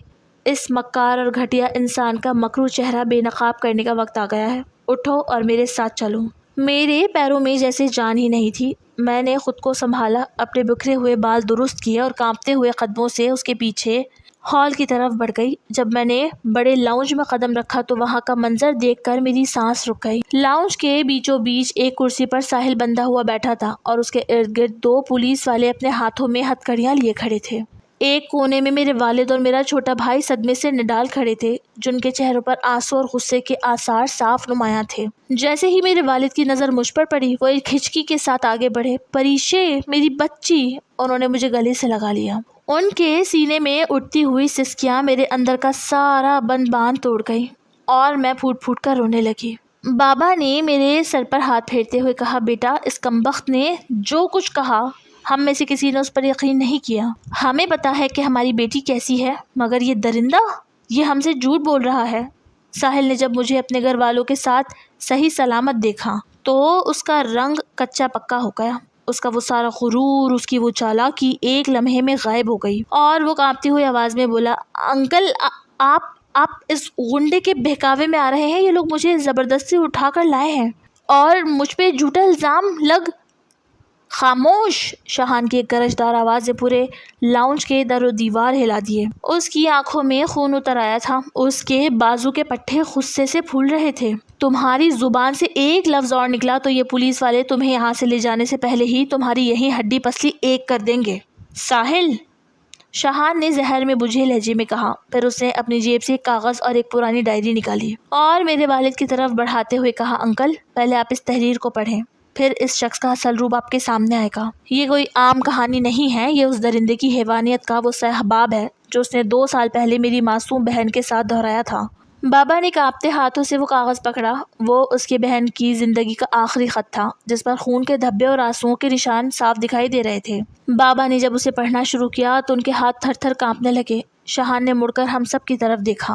Speaker 1: اس مکار اور گھٹیا انسان کا مکروہ چہرہ بے نقاب کرنے کا وقت آ گیا ہے۔ اٹھو اور میرے ساتھ چلو۔ میرے پیروں میں جیسے جان ہی نہیں تھی۔ میں نے خود کو سنبھالا، اپنے بکھرے ہوئے بال درست کیے اور کانپتے ہوئے قدموں سے اس کے پیچھے ہال کی طرف بڑھ گئی۔ جب میں نے بڑے لاؤنج میں قدم رکھا تو وہاں کا منظر دیکھ کر میری سانس رک گئی۔ لاؤنج کے بیچوں بیچ ایک کرسی پر ساحل بندھا ہوا بیٹھا تھا اور اس کے ارد گرد دو پولیس والے اپنے ہاتھوں میں ہتھکڑیاں لیے کھڑے تھے۔ ایک کونے میں میرے والد اور میرا چھوٹا بھائی صدمے سے نڈال کھڑے تھے، جن کے چہروں پر آنسو اور غصے کے آثار صاف نمایاں تھے۔ جیسے ہی میرے والد کی نظر مجھ پر پڑی، وہ ایک ہچکی کے ساتھ آگے بڑھے۔ پریشے، میری بچی، انہوں نے مجھے گلے سے لگا لیا۔ ان کے سینے میں اٹھتی ہوئی سسکیاں میرے اندر کا سارا بند باندھ توڑ گئی اور میں پھوٹ پھوٹ کر رونے لگی۔ بابا نے میرے سر پر ہاتھ پھیرتے ہوئے کہا، بیٹا، اس کمبخت نے جو کچھ کہا، ہم میں سے کسی نے اس پر یقین نہیں کیا۔ ہمیں پتا ہے کہ ہماری بیٹی کیسی ہے، مگر یہ درندہ، یہ ہم سے جھوٹ بول رہا ہے۔ ساحل نے جب مجھے اپنے گھر والوں کے ساتھ صحیح سلامت دیکھا تو اس کا رنگ کچا پکا ہو گیا۔ اس کا وہ سارا غرور، اس کی وہ چالاکی ایک لمحے میں غائب ہو گئی اور وہ کانپتی ہوئی آواز میں بولا، انکل، آپ اس غنڈے کے بہکاوے میں آ رہے ہیں۔ یہ لوگ مجھے زبردستی اٹھا کر لائے ہیں اور مجھ پہ جھوٹا الزام لگ۔ خاموش! شاہان کی ایک گرجدار آواز نے پورے لاؤنج کے در و دیوار ہلا دیے۔ اس کی آنکھوں میں خون اتر آیا تھا، اس کے بازو کے پٹھے غصے سے پھول رہے تھے۔ تمہاری زبان سے ایک لفظ اور نکلا تو یہ پولیس والے تمہیں یہاں سے لے جانے سے پہلے ہی تمہاری یہی ہڈی پسلی ایک کر دیں گے۔ ساحل! شاہان نے زہر میں بجھے لہجے میں کہا۔ پھر اس نے اپنی جیب سے ایک کاغذ اور ایک پرانی ڈائری نکالی اور میرے والد کی طرف بڑھاتے ہوئے کہا، انکل، پہلے آپ اس تحریر کو پڑھیں، پھر اس شخص کا اصل روپ آپ کے سامنے آئے گا۔ یہ کوئی عام کہانی نہیں ہے، یہ اس درندے کی حیوانیت کا وہ سہباب ہے جو اس نے 2 سال پہلے میری معصوم بہن کے ساتھ دہرایا تھا۔ بابا نے کانپتے ہاتھوں سے وہ کاغذ پکڑا۔ وہ اس کی بہن کی زندگی کا آخری خط تھا جس پر خون کے دھبے اور آنسوؤں کے نشان صاف دکھائی دے رہے تھے۔ بابا نے جب اسے پڑھنا شروع کیا تو ان کے ہاتھ تھر تھر کانپنے لگے۔ شاہان نے مڑ کر ہم سب کی طرف دیکھا۔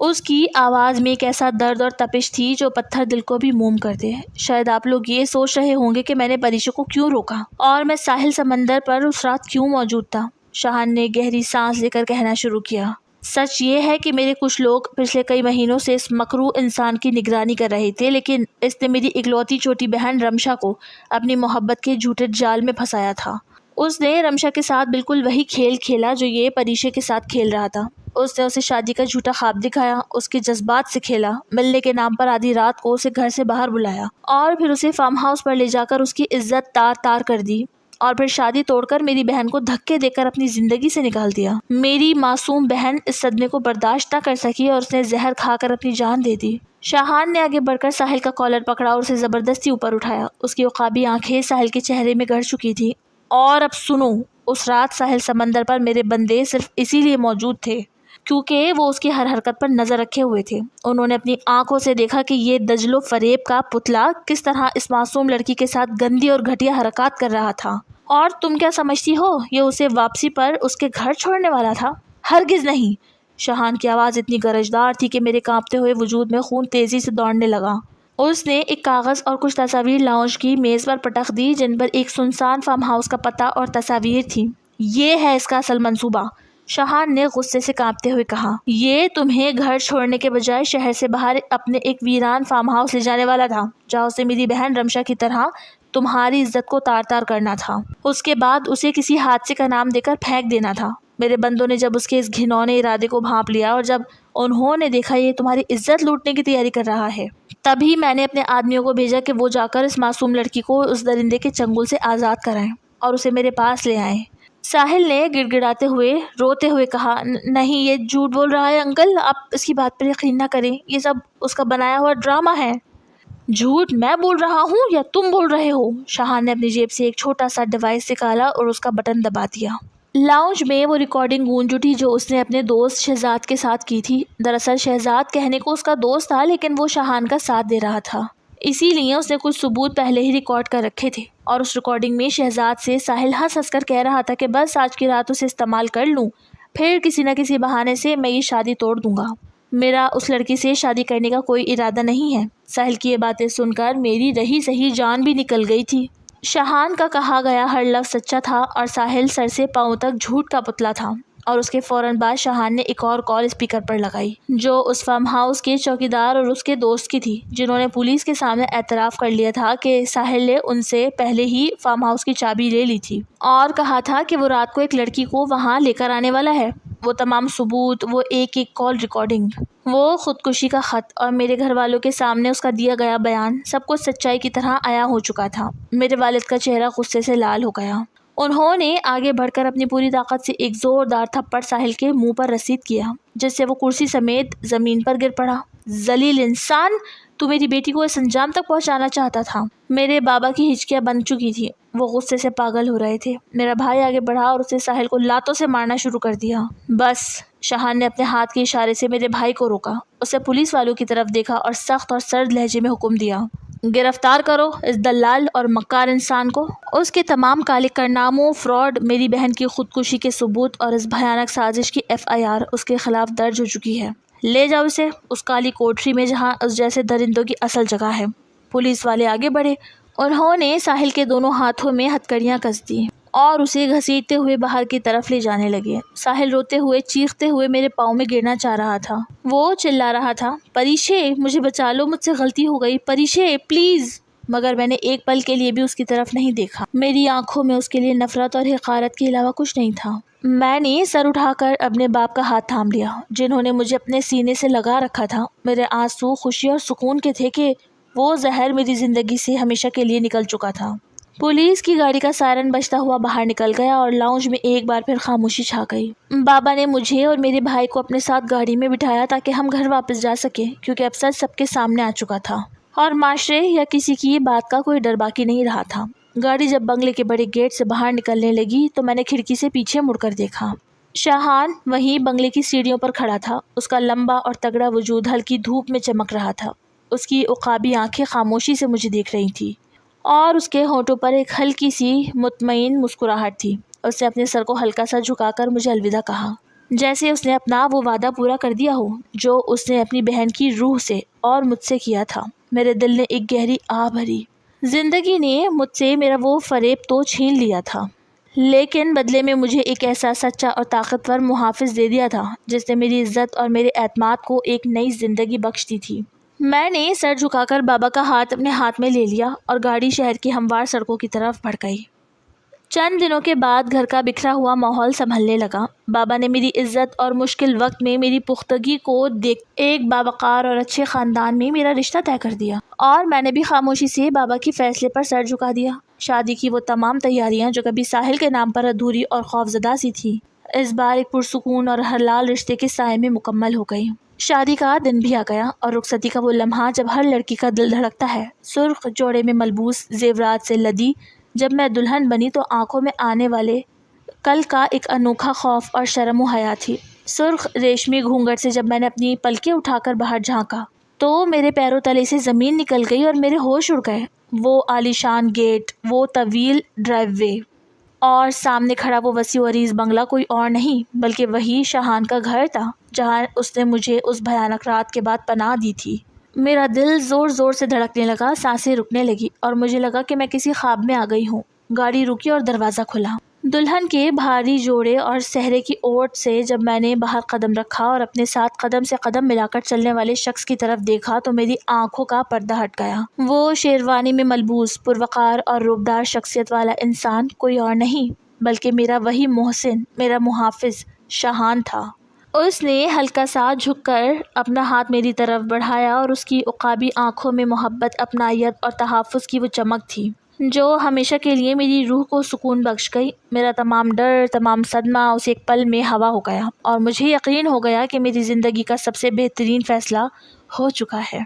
Speaker 1: اس کی آواز میں ایک ایسا درد اور تپش تھی جو پتھر دل کو بھی موم کر دے۔ شاید آپ لوگ یہ سوچ رہے ہوں گے کہ میں نے پریشا کو کیوں روکا اور میں ساحل سمندر پر اس رات کیوں موجود تھا۔ شاہان نے گہری سانس لے کر کہنا شروع کیا، سچ یہ ہے کہ میرے کچھ لوگ پچھلے کئی مہینوں سے اس مکروہ انسان کی نگرانی کر رہے تھے، لیکن اس نے میری اکلوتی چھوٹی بہن رمشا کو اپنی محبت کے جھوٹے جال میں پھنسایا تھا۔ اس نے رمشا کے ساتھ بالکل وہی کھیل کھیلا جو یہ پریشے کے ساتھ کھیل رہا تھا۔ اس نے اسے شادی کا جھوٹا خواب دکھایا، اس کے جذبات سے کھیلا، ملنے کے نام پر آدھی رات کو اسے گھر سے باہر بلایا اور پھر اسے فارم ہاؤس پر لے جا کر اس کی عزت تار تار کر دی اور پھر شادی توڑ کر میری بہن کو دھکے دے کر اپنی زندگی سے نکال دیا۔ میری معصوم بہن اس صدمے کو برداشت نہ کر سکی اور اس نے زہر کھا کر اپنی جان دے دی۔ شاہان نے آگے بڑھ کر ساحل کا کالر پکڑا اور اسے زبردستی اوپر اٹھایا۔ اس کی عقابی آنکھیں ساحل کے چہرے میں گڑ چکی تھی۔ اور اب سنو، اس رات ساحل سمندر پر میرے بندے صرف اسی لیے موجود تھے کیونکہ وہ اس کی ہر حرکت پر نظر رکھے ہوئے تھے۔ انہوں نے اپنی آنکھوں سے دیکھا کہ یہ دجل و فریب کا پتلا کس طرح اس معصوم لڑکی کے ساتھ گندی اور گھٹیا حرکات کر رہا تھا۔ اور تم کیا سمجھتی ہو یہ اسے واپسی پر اس کے گھر چھوڑنے والا تھا؟ ہرگز نہیں۔ شاہان کی آواز اتنی گرجدار تھی کہ میرے کانپتے ہوئے وجود میں خون تیزی سے دوڑنے لگا۔ اس نے ایک کاغذ اور کچھ تصاویر لاؤنج کی میز پر پٹخ دی جن پر ایک سنسان فارم ہاؤس کا پتہ اور تصاویر تھی۔ یہ ہے اس کا اصل منصوبہ، شاہان نے غصے سے کانپتے ہوئے کہا۔ یہ تمہیں گھر چھوڑنے کے بجائے شہر سے باہر اپنے ایک ویران فارم ہاؤس لے جانے والا تھا جہاں اسے میری بہن رمشا کی طرح تمہاری عزت کو تار تار کرنا تھا۔ اس کے بعد اسے کسی حادثے کا نام دے کر پھینک دینا تھا۔ میرے بندوں نے جب اس کے اس گھنونے ارادے کو بھانپ لیا اور جب انہوں نے دیکھا یہ تمہاری عزت لوٹنے کی تیاری کر رہا ہے، تبھی میں نے اپنے آدمیوں کو بھیجا کہ وہ جا کر اس معصوم لڑکی کو اس درندے کے چنگل سے آزاد کرائیں اور اسے میرے پاس لے آئیں۔ ساحل نے گڑ گڑاتے ہوئے روتے ہوئے کہا، نہیں، یہ جھوٹ بول رہا ہے انکل، آپ اس کی بات پر یقین نہ کریں، یہ سب اس کا بنایا ہوا ڈرامہ ہے۔ جھوٹ میں بول رہا ہوں یا تم بول رہے ہو؟ شاہان نے اپنی جیب سے ایک چھوٹا سا ڈیوائس نکالا اور اس کا بٹن دبا دیا۔ لاؤنج میں وہ ریکارڈنگ گونج اٹھی جو اس نے اپنے دوست شہزاد کے ساتھ کی تھی۔ دراصل شہزاد کہنے کو اس کا دوست تھا، لیکن وہ شاہان کا ساتھ دے رہا تھا، اسی لیے اس نے کچھ ثبوت پہلے ہی ریکارڈ کر رکھے تھے۔ اور اس ریکارڈنگ میں شہزاد سے ساحل ہنس ہنس کر کہہ رہا تھا کہ بس آج کی رات اسے استعمال کر لوں، پھر کسی نہ کسی بہانے سے میں یہ شادی توڑ دوں گا۔ میرا اس لڑکی سے شادی کرنے کا کوئی ارادہ نہیں ہے۔ ساحل کی یہ باتیں سن کر میری رہی سہی جان بھی نکل گئی تھی۔ شاہان کا کہا گیا ہر لفظ سچا تھا اور ساحل سر سے پاؤں تک جھوٹ کا پتلا تھا۔ اور اس کے فوراً بعد شاہان نے ایک اور کال اسپیکر پر لگائی جو اس فارم ہاؤس کے چوکیدار اور اس کے دوست کی تھی، جنہوں نے پولیس کے سامنے اعتراف کر لیا تھا کہ ساحل نے ان سے پہلے ہی فارم ہاؤس کی چابی لے لی تھی اور کہا تھا کہ وہ رات کو ایک لڑکی کو وہاں لے کر آنے والا ہے۔ وہ تمام ثبوت، وہ ایک کال ریکارڈنگ، وہ خودکشی کا خط اور میرے گھر والوں کے سامنے اس کا دیا گیا بیان، سب کچھ سچائی کی طرح عیاں ہو چکا تھا۔ میرے والد کا چہرہ غصے سے لال ہو گیا۔ انہوں نے آگے بڑھ کر اپنی پوری طاقت سے ایک زوردار تھپڑ ساحل کے منہ پر رسید کیا، جس سے وہ کرسی سمیت زمین پر گر پڑا۔ ذلیل انسان، تو میری بیٹی کو اس انجام تک پہنچانا چاہتا تھا۔ میرے بابا کی ہچکیاں بن چکی تھی، وہ غصے سے پاگل ہو رہے تھے۔ میرا بھائی آگے بڑھا اور اسے ساحل کو لاتوں سے مارنا شروع کر دیا۔ بس، شاہان نے اپنے ہاتھ کے اشارے سے میرے بھائی کو روکا۔ اسے پولیس والوں کی طرف دیکھا اور سخت اور سرد لہجے میں حکم دیا، گرفتار کرو اس دلال اور مکار انسان کو۔ اس کے تمام کالے کارناموں، فراڈ، میری بہن کی خودکشی کے ثبوت اور اس بھیانک سازش کی FIR اس کے خلاف درج ہو چکی ہے۔ لے جاؤ اسے اس کالی کوٹری میں جہاں اس جیسے درندوں کی اصل جگہ ہے۔ پولیس والے آگے بڑھے۔ انہوں نے ساحل کے دونوں ہاتھوں میں ہتکڑیاں کس دی اور اسے گھسیٹتے ہوئے باہر کی طرف لے جانے لگے۔ ساحل روتے ہوئے، چیختے ہوئے میرے پاؤں میں گرنا چاہ رہا تھا۔ وہ چلا رہا تھا، پریشے مجھے بچا لو، مجھ سے غلطی ہو گئی، پریشے پلیز۔ مگر میں نے ایک پل کے لیے بھی اس کی طرف نہیں دیکھا۔ میری آنکھوں میں اس کے لیے نفرت اور حقارت کے علاوہ کچھ نہیں تھا۔ میں نے سر اٹھا کر اپنے باپ کا ہاتھ تھام لیا، جنہوں نے مجھے اپنے سینے سے لگا رکھا تھا۔ میرے آنسو خوشی اور سکون کے تھے کہ وہ زہر میری زندگی سے ہمیشہ کے لیے نکل چکا تھا۔ پولیس کی گاڑی کا سائرن بجتا ہوا باہر نکل گیا اور لاؤنج میں ایک بار پھر خاموشی چھا گئی۔ بابا نے مجھے اور میرے بھائی کو اپنے ساتھ گاڑی میں بٹھایا تاکہ ہم گھر واپس جا سکیں، کیونکہ اب سچ سب کے سامنے آ چکا تھا اور معاشرے یا کسی کی بات کا کوئی ڈر باقی نہیں رہا تھا۔ گاڑی جب بنگلے کے بڑے گیٹ سے باہر نکلنے لگی تو میں نے کھڑکی سے پیچھے مڑ کر دیکھا۔ شاہان وہیں بنگلے کی سیڑھیوں پر کھڑا تھا۔ اس کا لمبا اور تگڑا وجود ہلکی دھوپ میں چمک رہا تھا۔ اس کی عقابی آنکھیں خاموشی سے مجھے دیکھ رہی تھیں اور اس کے ہونٹوں پر ایک ہلکی سی مطمئن مسکراہٹ تھی۔ اس نے اپنے سر کو ہلکا سا جھکا کر مجھے الوداع کہا، جیسے اس نے اپنا وہ وعدہ پورا کر دیا ہو جو اس نے اپنی بہن کی روح سے اور مجھ سے کیا تھا۔ میرے دل نے ایک گہری آہ بھری۔ زندگی نے مجھ سے میرا وہ فریب تو چھین لیا تھا، لیکن بدلے میں مجھے ایک ایسا سچا اور طاقتور محافظ دے دیا تھا جس نے میری عزت اور میرے اعتماد کو ایک نئی زندگی بخش دی تھی۔ میں نے سر جھکا کر بابا کا ہاتھ اپنے ہاتھ میں لے لیا اور گاڑی شہر کی ہموار سڑکوں کی طرف بڑھ گئی۔ چند دنوں کے بعد گھر کا بکھرا ہوا ماحول سنبھلنے لگا۔ بابا نے میری عزت اور مشکل وقت میں میری پختگی کو دیکھ ایک باوقار اور اچھے خاندان میں میرا رشتہ طے کر دیا، اور میں نے بھی خاموشی سے بابا کے فیصلے پر سر جھکا دیا۔ شادی کی وہ تمام تیاریاں جو کبھی ساحل کے نام پر ادھوری اور خوفزدہ سی تھی، اس بار ایک پرسکون اور حلال رشتے کے سائے میں مکمل ہو گئی۔ شادی کا دن بھی آ گیا اور رخصتی کا وہ لمحہ جب ہر لڑکی کا دل دھڑکتا ہے۔ سرخ جوڑے میں ملبوس، زیورات سے لدی جب میں دلہن بنی تو آنکھوں میں آنے والے کل کا ایک انوکھا خوف اور شرم و حیا تھی۔ سرخ ریشمی گھونگھٹ سے جب میں نے اپنی پلکیں اٹھا کر باہر جھانکا تو میرے پیروں تلے سے زمین نکل گئی اور میرے ہوش اڑ گئے۔ وہ عالیشان گیٹ، وہ طویل ڈرائیو وے اور سامنے کھڑا وہ وسیع و عریض بنگلہ کوئی اور نہیں بلکہ وہی شاہان کا گھر تھا جہاں اس نے مجھے اس بھیانک رات کے بعد پناہ دی تھی۔ میرا دل زور زور سے دھڑکنے لگا، سانسیں رکنے لگی اور مجھے لگا کہ میں کسی خواب میں آ گئی ہوں۔ گاڑی رکی اور دروازہ کھلا۔ دلہن کے بھاری جوڑے اور سہرے کی اوٹ سے جب میں نے باہر قدم رکھا اور اپنے ساتھ قدم سے قدم ملا کر چلنے والے شخص کی طرف دیکھا تو میری آنکھوں کا پردہ ہٹ گیا۔ وہ شیروانی میں ملبوس، پروقار اور روبدار شخصیت والا انسان کوئی اور نہیں بلکہ میرا وہی محسن، میرا محافظ شاہان تھا۔ اس نے ہلکا سا جھک کر اپنا ہاتھ میری طرف بڑھایا اور اس کی عقابی آنکھوں میں محبت، اپنائیت اور تحفظ کی وہ چمک تھی جو ہمیشہ کے لیے میری روح کو سکون بخش گئی۔ میرا تمام ڈر، تمام صدمہ اس ایک پل میں ہوا ہو گیا اور مجھے یقین ہو گیا کہ میری زندگی کا سب سے بہترین فیصلہ ہو چکا ہے۔